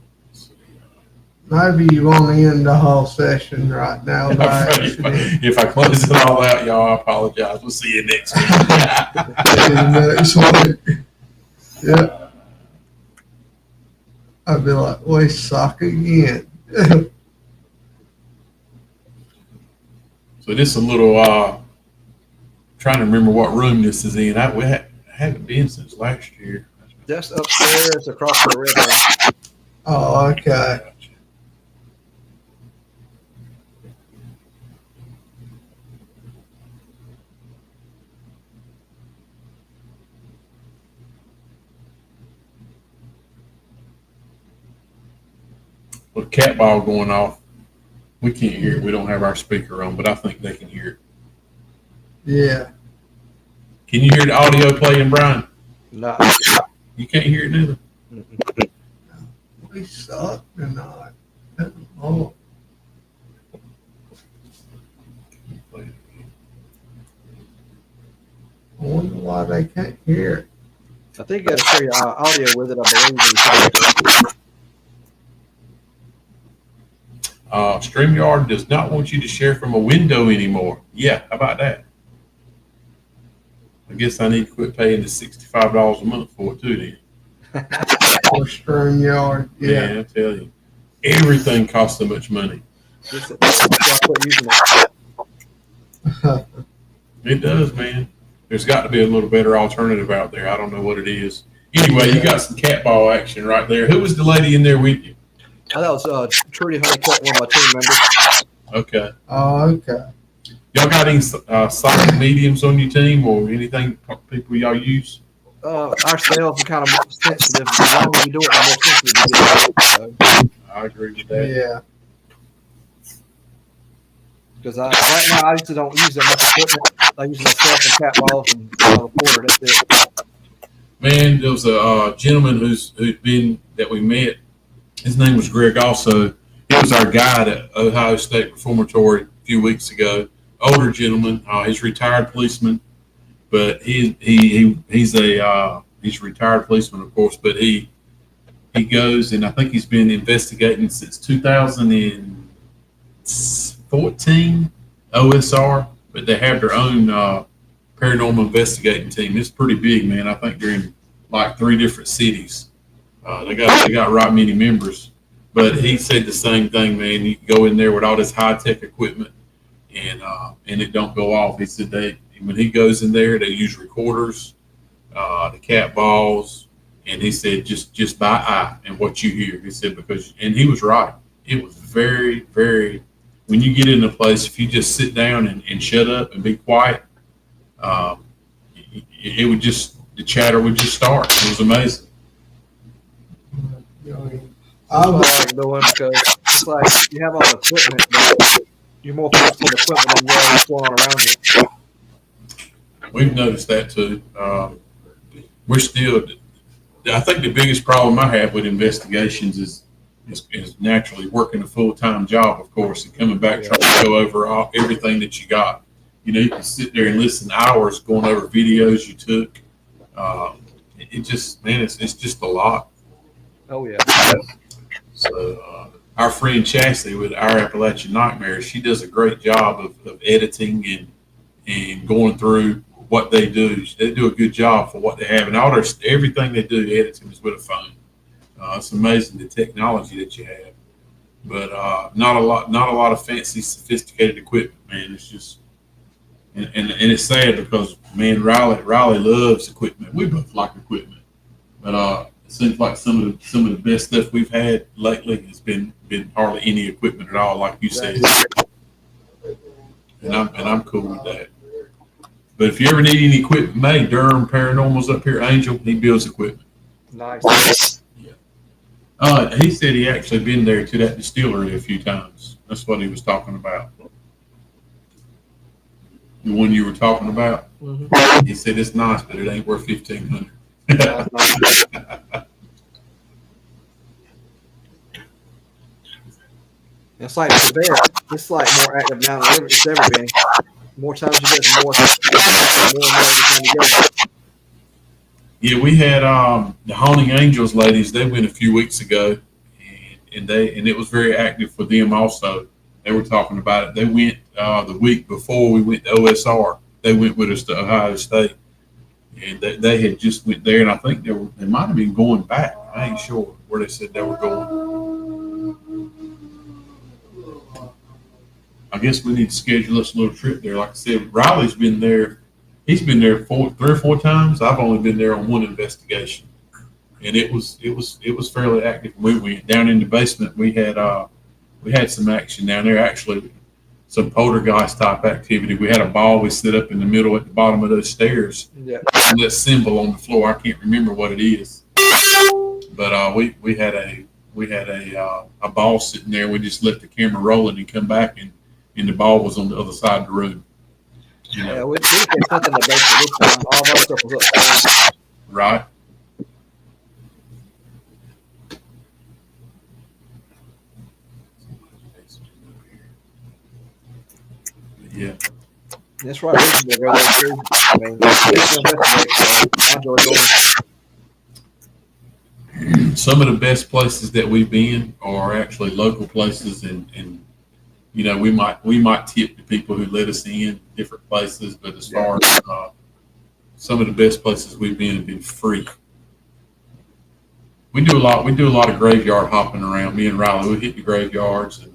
Maybe you want to end the whole session right now. If I close it all out, y'all, I apologize. We'll see you next week. Next week. Yep. I'd be like, we suck again. So this is a little, trying to remember what room this is in. We haven't been since last year. Just upstairs across the river. Oh, okay. With cat ball going off, we can't hear it. We don't have our speaker on, but I think they can hear it. Yeah. Can you hear the audio playing, Brian? No. You can't hear it neither? We suck tonight. Oh. I wonder why they can't hear it. I think you got to share your audio with it, I believe. StreamYard does not want you to share from a window anymore. Yeah, how about that? I guess I need to quit paying the $65 a month for it too then. For StreamYard, yeah. Man, I tell you, everything costs so much money. It does, man. There's got to be a little better alternative out there. I don't know what it is. Anyway, you got some cat ball action right there. Who was the lady in there with you? That was Trudy Honeycutt, one of my team members. Okay. Oh, okay. Y'all got any psychic mediums on your team or anything people y'all use? Our sales are kind of more sensitive. The longer you do it, the more sensitive you get. I agree with that. Yeah. Because right now I usually don't use that much equipment. I use myself and cat balls and a recorder. That's it. Man, there was a gentleman that we met. His name was Greg. Also, he was our guide at Ohio State Reformatory. few weeks ago. Older gentleman, he's a retired policeman, but he's a retired policeman, of course, but he goes, and I think he's been investigating since 2014 OSR, but they have their own paranormal investigating team. It's pretty big, man. I think they're in like 3 different cities. They got right many members, but he said the same thing, man. You can go in there with all this high tech equipment, and it don't go off. He said when he goes in there, they use recorders, the cat balls, and he said just by eye and what you hear. He said and he was right. It was very, very. When you get in a place, if you just sit down and shut up and be quiet, it would just, the chatter would just start. It was amazing. I like doing because it's like you have all the equipment, but you're more focused on the equipment than what's going on around you. We've noticed that too. We're still. I think the biggest problem I have with investigations is naturally working a full-time job, of course, and coming back trying to go over everything that you got. You know, you can sit there and listen hours going over videos you took. It just, man, it's just a lot. Oh yeah. So our friend Chastity with Our Appalachian Nightmares, she does a great job of editing and going through what they do. They do a good job for what they have, and everything they do editing is with a phone. It's amazing the technology that you have, but not a lot of fancy, sophisticated equipment, man. It's just, and it's sad because, man, Riley loves equipment. We both like equipment, but it seems like some of the best stuff we've had lately has been hardly any equipment at all, like you said. And I'm cool with that. But if you ever need any equipment made, Durham Paranormal's up here, Angel, he builds equipment. Nice. He said he actually been there to that distillery a few times. That's what he was talking about. The one you were talking about. Mm-hmm. He said it's nice, but it ain't worth $1,500. It's like there. It's like more active now than it's ever been. More times you get more and more every time you go. Yeah, we had the Haunting Angels ladies. They went a few weeks ago, and it was very active for them also. They were talking about it. They went the week before we went to OSR. They went with us to Ohio State, and they had just went there. And I think they might have been going back. I ain't sure where they said they were going. I guess we need to schedule us a little trip there. Like I said, Riley's been there. He's been there 3 or 4 times. I've only been there on one investigation, and it was fairly active. We went down in the basement. We had some action down there. Actually, some poltergeist type activity. We had a ball we set up in the middle at the bottom of those stairs. Yeah. And that symbol on the floor. I can't remember what it is, but we had a ball sitting there. We just let the camera rolling and come back, and the ball was on the other side of the room. You know? Yeah, we did something in the basement this time. All of our stuff was upstairs. Right. Yeah. That's right. We can go there too. I mean, I enjoy going. Some of the best places that we've been are actually local places, and you know, we might tip the people who let us in different places, but as far as some of the best places we've been have been free. We do a lot of graveyard hopping around. Me and Riley, we hit the graveyards, and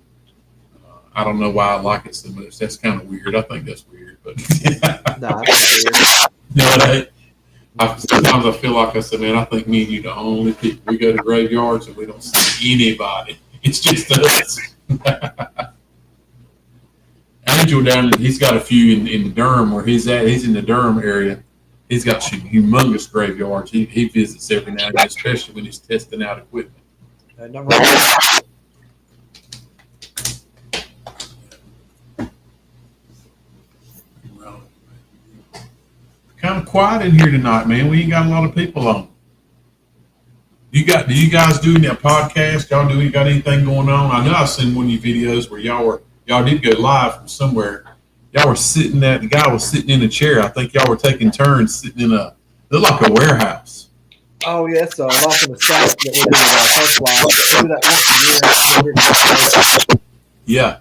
I don't know why I like it so much. That's kind of weird. I think that's weird, but Nah, that's not you weird. know, sometimes I feel like I said, man, I think me and you the only people. We go to graveyards and we don't see anybody. It's just us. Angel down, he's got a few in Durham where he's at. He's in the Durham area. He's got some humongous graveyards. He visits every now and then, especially when he's testing out equipment. Kind of quiet in here tonight, man. We ain't got a lot of people on. Do you guys do a podcast? Y'all got anything going on? I know I've seen one of your videos where y'all were y'all did go live from somewhere. Y'all were sitting at, the guy was sitting in a chair. I think y'all were taking turns sitting in a, looked like a warehouse. Oh yes, off in the south that we do first line. We do that once a year. Yeah.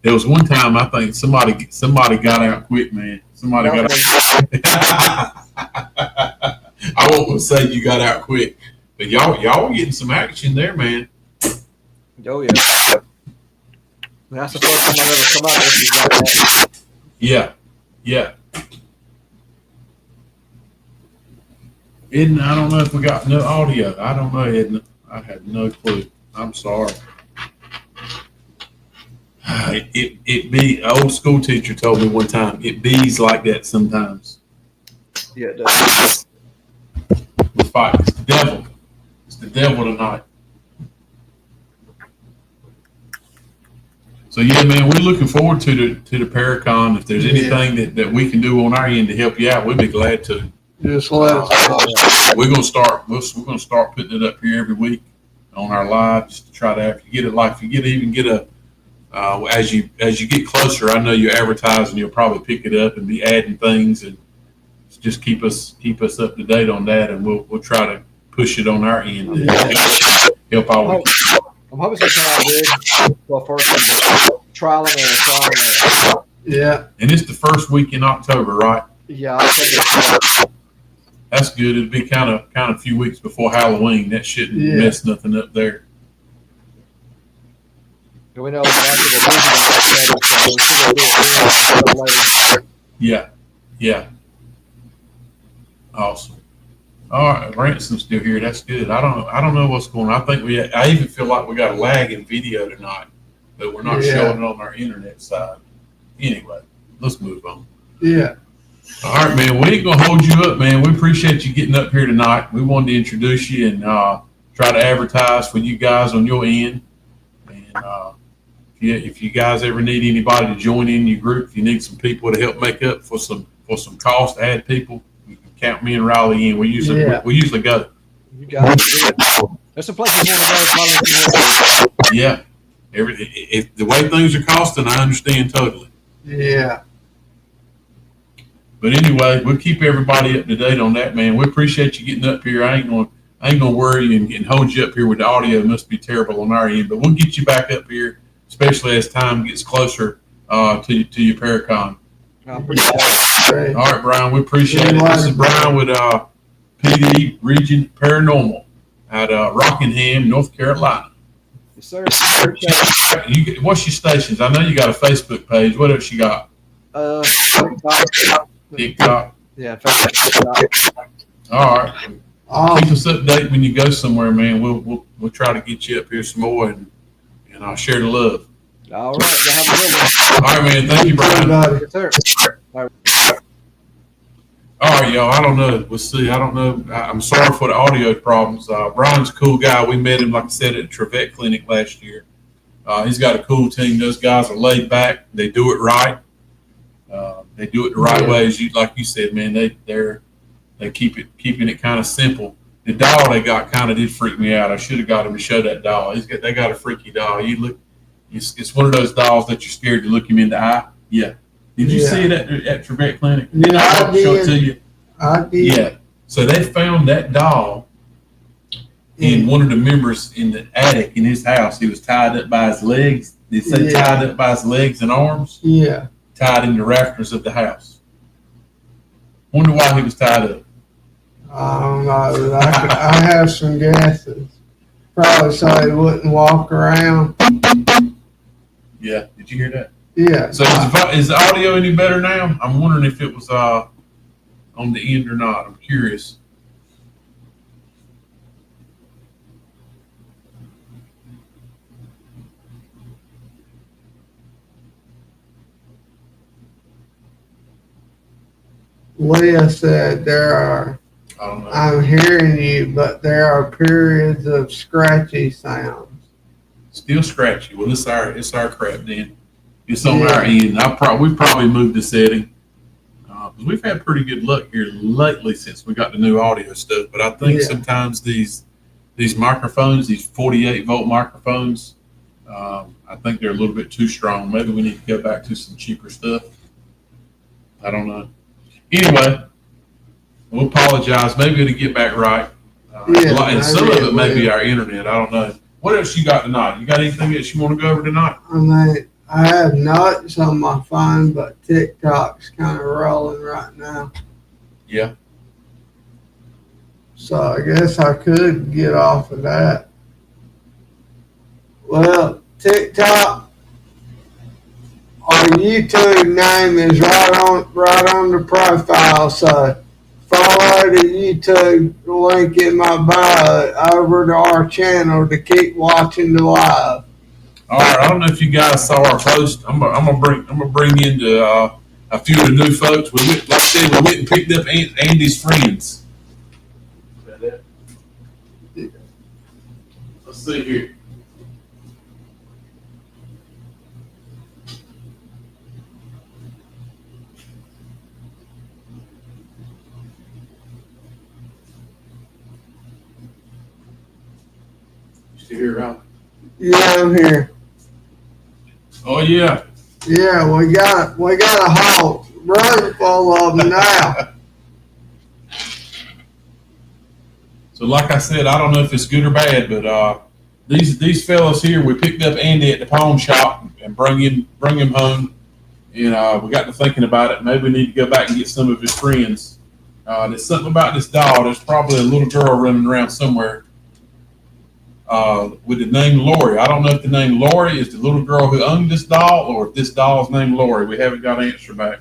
There was one time I think somebody got out quick, man. Somebody got out. I won't say you got out quick, but y'all were getting some action there, man. Oh yeah. That's the first time I've ever come out. Yeah. Edna, I don't know if we got no audio. I don't know, Edna. I had no clue. I'm sorry. It be an old school teacher told me one time. It bees like that sometimes. Yeah, it does. It's the devil. It's the devil tonight. So yeah, man, we're looking forward to the Paracon. If there's anything that we can do on our end to help you out, we'd be glad to. Just let us know. We're gonna start putting it up here every week on our live, just to try to get it. Like if you get a as you get closer, I know you advertise and you'll probably pick it up and be adding things, and just keep us up to date on that, and we'll try to push it on our end and help our. I'm hoping to come out big. Well, first trialing and trialing. Yeah. And it's the first week in October, right? Yeah, I think that's good. It'd be kind of a few weeks before Halloween. That shouldn't mess nothing up there. We know Yeah. Awesome. All right, Ransom's still here. That's good. I don't know what's going on. I even feel like we got a lag in video tonight, but we're not showing it on our internet side. Anyway, let's move on. Yeah. All right, man. We ain't gonna hold you up, man. We appreciate you getting up here tonight. We wanted to introduce you and try to advertise for you guys on your end. And if you guys ever need anybody to join in your group, if you need some people to help make up for some cost, add people, you can count me and Riley in. We usually go. You got it. There's some places you want to go. Yeah. If the way things are costing, I understand totally. Yeah. But anyway, we'll keep everybody up to date on that, man. We appreciate you getting up here. I ain't gonna worry you and hold you up here with the audio. It must be terrible on our end, but we'll get you back up here, especially as time gets closer to your Paracon. All right, Brian, we appreciate it. This is Brian with PD Region Paranormal out of Rockingham, North Carolina. Yes, sir. What's your stations? I know you got a Facebook page. What else you got? TikTok. Yeah, Facebook. All right. Keep us updated when you go somewhere, man. We'll try to get you up here some more, and I'll share the love. All right. Have a good one. All right, man. Thank you, Brian. Yes, sir. All right, y'all. I don't know. We'll see. I don't know. I'm sorry for the audio problems. Brian's a cool guy. We met him, like I said, at the Trevette Clinic last year. He's got a cool team. Those guys are laid back. They do it right. They do it the right way, like you said, man. They keeping it kind of simple. The doll they got kind of did freak me out. I should have got him to show that doll. They got a freaky doll. It's one of those dolls that you're scared to look him in the eye. Yeah. Did you see it at Trevette Clinic? Yeah, I did. Show it to you. I did. Yeah. So they found that doll in one of the members in the attic in his house. He was tied up by his legs. They say tied up by his legs and arms. Yeah. Tied in the rafters of the house. Wonder why he was tied up. I don't know. I have some guesses. Probably so he wouldn't walk around. Yeah. Did you hear that? Yeah. So is the audio any better now? I'm wondering if it was on the end or not. I'm curious. Leah said I'm hearing you, but there are periods of scratchy sounds. Still scratchy. Well, it's our crap then. It's on our end. We probably moved the setting. Because we've had pretty good luck here lately since we got the new audio stuff. But I think sometimes these microphones, these 48-volt microphones, I think they're a little bit too strong. Maybe we need to go back to some cheaper stuff. I don't know. Anyway, we'll apologize. Maybe it'll get back right. And some of it may be our internet. I don't know. What else you got tonight? You got anything else you want to go over tonight? I mean, I have notes on my phone, but TikTok's kind of rolling right now. Yeah. So I guess I could get off of that. Well, TikTok, our YouTube name is right on the profile. So follow the YouTube link in my bio over to our channel to keep watching the live. All right. I don't know if you guys saw our post. I'm gonna bring into a few of the new folks. Like I said, we went and picked up Andy's friends. Let's see here. You still here, Ralph? Yeah, I'm here. Oh yeah. Yeah, we got a whole room full of them now. So like I said, I don't know if it's good or bad, but these fellas here, we picked up Andy at the pawn shop and bring him home. And we got to thinking about it. Maybe we need to go back and get some of his friends. There's something about this doll. There's probably a little girl running around somewhere with the name Lori. I don't know if the name Lori is the little girl who owned this doll or if this doll's named Lori. We haven't got an answer back.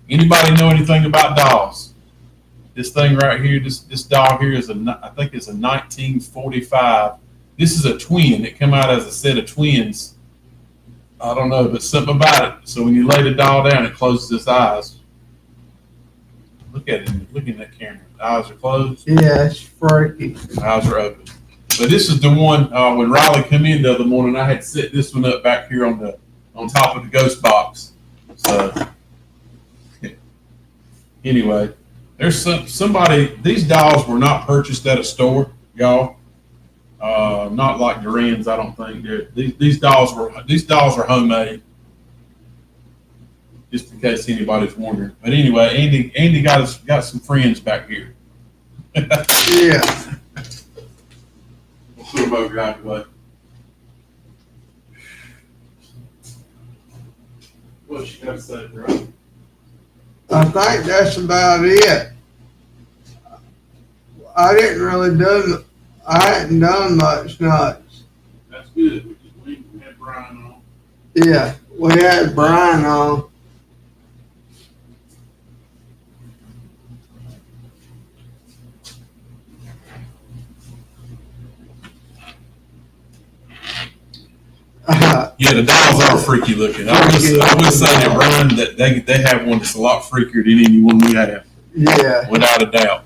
Anybody know anything about dolls? This thing right here, this doll here I think it's a 1945. This is a twin. It came out as a set of twins. I don't know, but something about it. So when you lay the doll down, it closes its eyes. Look at it. Look at that camera. The eyes are closed. Yeah, it's freaky. The eyes are open. But this is the one when Riley came in the other morning. I had set this one up back here on top of the ghost box. So anyway. There's somebody. These dolls were not purchased at a store, y'all. Not like Duran's, I don't think. These dolls are homemade. Just in case anybody's wondering. But anyway, Andy got some friends back here. Yeah. We'll put them over out the way. What you got to say, bro? I think that's about it. I hadn't done much nuts. That's good. We had Brian on. Yeah, we had Brian on. Yeah, the dolls are freaky looking. I would say that Brian, that they have one that's a lot freakier than anyone we have. Yeah, without a doubt.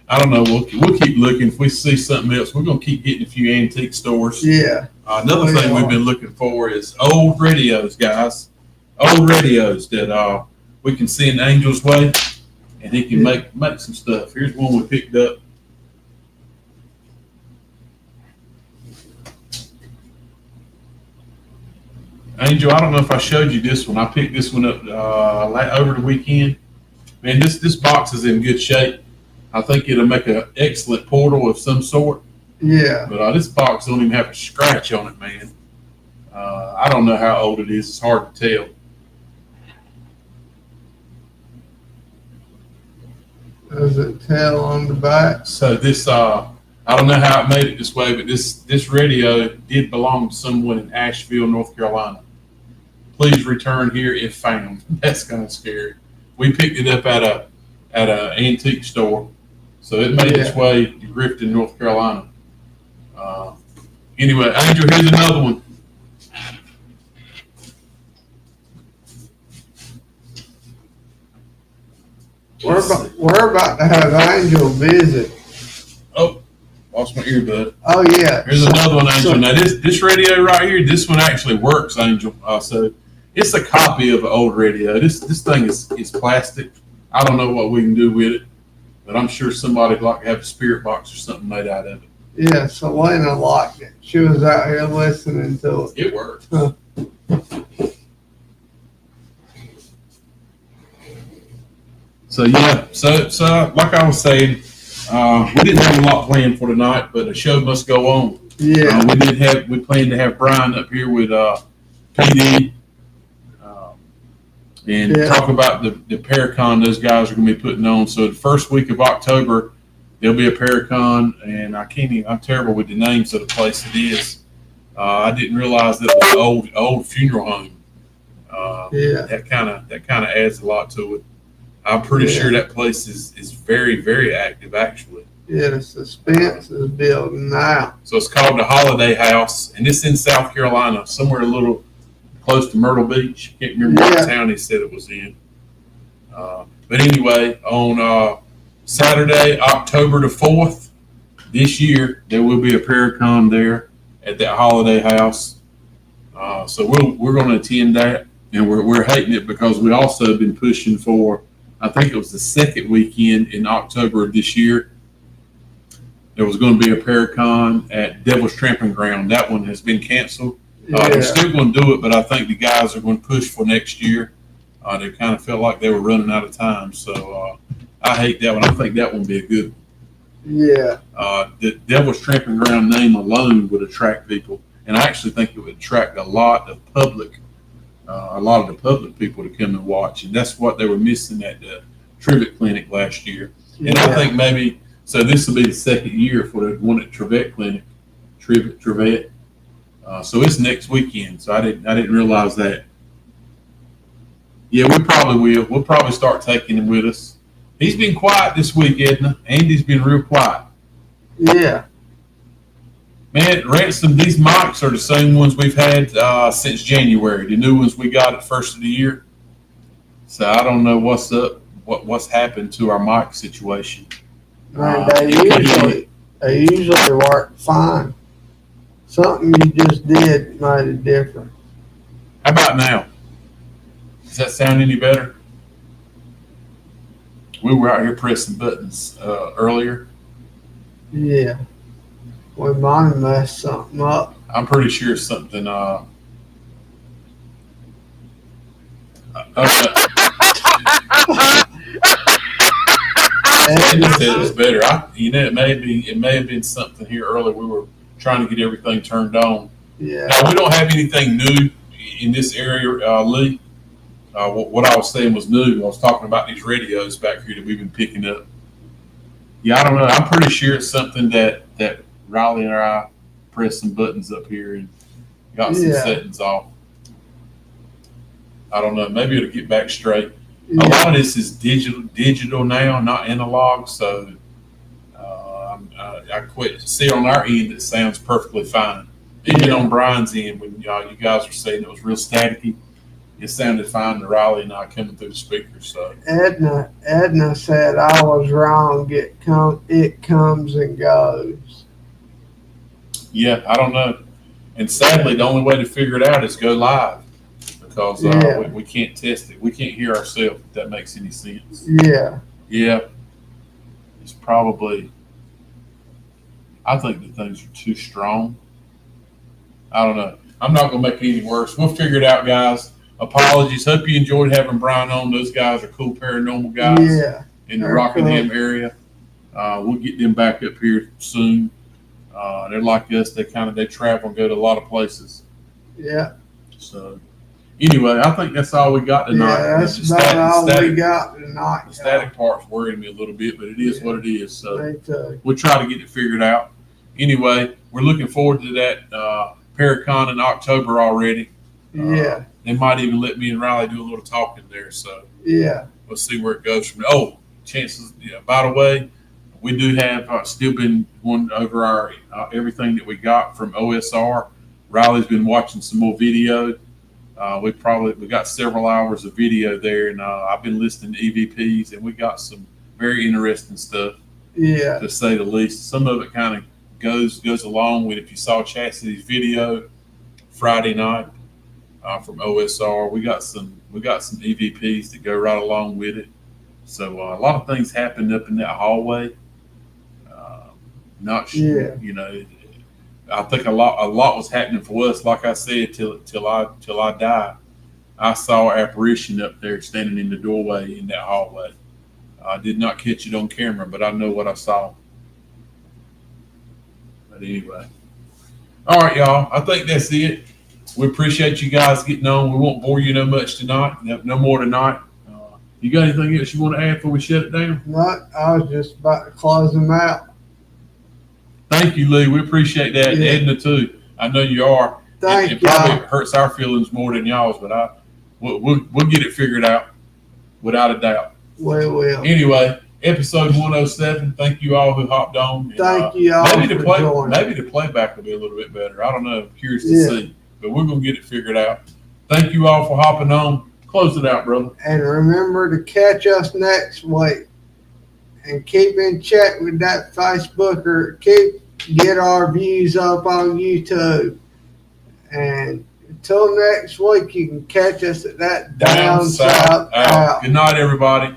I don't know. We'll keep looking. If we see something else, we're gonna keep getting a few antique stores. yeah. Another thing we've been looking for is old radios, guys. Old radios that we can send Angel's way, and he can make some stuff. Here's one we picked up. Angel, I don't know if I showed you this one. I picked this one up over the weekend. Man, this box is in good shape. I think it'll make an excellent portal of some sort. Yeah. But this box don't even have a scratch on it, man. I don't know how old it is. It's hard to tell. Does it tell on the back? So this, I don't know how it made it this way, but this radio did belong to someone in Asheville, North Carolina. Please return here if found. That's kind of scary. We picked it up at an antique store, so it made its way to Grifton, North Carolina. Anyway, Angel, here's another one. We're about to have Angel visit. Oh, lost my earbud. Oh yeah. Here's another one, Angel. Now this radio right here, this one actually works, Angel. So it's a copy of an old radio. This thing is plastic. I don't know what we can do with it, but I'm sure somebody'd like to have a spirit box or something made out of it. Yeah, Selena liked it. She was out here listening to it. It works. So yeah, so like I was saying, we didn't have a lot planned for tonight, but the show must go on. Yeah, We planned to have Brian up here with PD and Yeah. talk about the Paracon those guys are going to be putting on. So the first week of October, there'll be a Paracon, and I'm terrible with the names of the place it is. I didn't realize that it was an old funeral home. Yeah. That kind of adds a lot to it. I'm pretty Yeah. sure that place is very, very active, actually. Yeah, the suspense is building now. So it's called the Holiday House, and it's in South Carolina, somewhere a little close to Myrtle Beach. Can't remember Yeah. what town he said it was in. But anyway, on Saturday, October the 4th, this year, there will be a Paracon there at that Holiday House. So we're going to attend that, and we're hating it because we also have been pushing for, I think it was the second weekend in October of this year. There was going to be a Paracon at Devil's Tramping Ground. That one has been canceled. They're still going to do it, but I think the guys are going to push for next year. They kind of felt like they were running out of time. So I hate that one. I think that one would be a good one. Yeah. The Devil's Tramping Ground name alone would attract people. And I actually think it would attract a lot of the public people to come and watch. And that's what they were missing at the Trivet Clinic last year. And I think maybe, so this will be the second year for the one at Trivet Clinic, Trivet. So it's next weekend. So I didn't realize that. Yeah, we probably will. We'll probably start taking him with us. He's been quiet this week, Edna. Andy's been real quiet. Yeah. Man, Ransom, these mics are the same ones we've had since January. The new ones we got at first of the year. So I don't know what's up, what's happened to our mic situation. Man, they usually work fine. Something you just did made it different. How about now? Does that sound any better? We were out here pressing buttons earlier. Yeah. We might have messed something up. I'm pretty sure it's something. Okay. Andy said it was better. It may have been something here earlier. We were trying to get everything turned on. Yeah. Now, we don't have anything new in this area, Lee. What I was saying was new. I was talking about these radios back here that we've been picking up. Yeah, I don't know. I'm pretty sure it's something that Riley and I pressed some buttons up here and got some settings off. I don't know. Maybe it'll get back straight. A lot of this is digital now, not analog. So I quit. See, on our end, it sounds perfectly fine. Even on Brian's end, when you guys were saying it was real staticky, it sounded fine to Riley and I coming through the speakers. So Edna said I was wrong. It comes and goes. Yeah, I don't know. And sadly, the only way to figure it out is go live because we can't test it. We can't hear ourselves, if that makes any sense. Yeah. Yeah. It's probably, I think the things are too strong. I don't know. I'm not going to make it any worse. We'll figure it out, guys. Apologies. Hope you enjoyed having Brian on. Those guys are cool paranormal guys in the Rockingham area. We'll get them back up here soon. They're like us. They travel and go to a lot of places. Yeah. So anyway, I think that's all we got tonight. Yeah, that's about all we got tonight. The static part's worrying me a little bit, but it is what it is. So Me too. we'll try to get it figured out. Anyway, we're looking forward to that Paracon in October already. Yeah. They might even let me and Riley do a little talking there. So Yeah. we'll see where it goes from there. Oh, chances. Yeah, by the way, we do have still been going over our everything that we got from OSR. Riley's been watching some more video. We got several hours of video there, and I've been listening to EVPs, and we got some very interesting stuff. Yeah. To say the least. Some of it kind of goes along with if you saw Chastity's video Friday night from OSR. We got some EVPs that go right along with it. So a lot of things happened up in that hallway. Yeah. You know, I think a lot was happening for us. Like I said, till I died, I saw an apparition up there standing in the doorway in that hallway. I did not catch it on camera, but I know what I saw. But anyway, all right, y'all. I think that's it. We appreciate you guys getting on. We won't bore you no much tonight. No more tonight. You got anything else you want to add before we shut it down? No, I was just about to close them out. Thank you, Lee. We appreciate that. Yeah. Edna, too. I know you are. Thank it probably y'all. hurts our feelings more than y'all's, but we'll get it figured out without a doubt. We will. Anyway, episode 107. Thank you all who hopped on. And, Thank you all maybe for joining. Maybe the playback will be a little bit better. I don't know. I'm curious to see. But we're going to get it figured out. Thank you all for hopping on. Close it out, brother. And remember to catch us next week. And keep in check with that Facebook or get our views up on YouTube. And until next week, you can catch us at that down south out. Good night, everybody.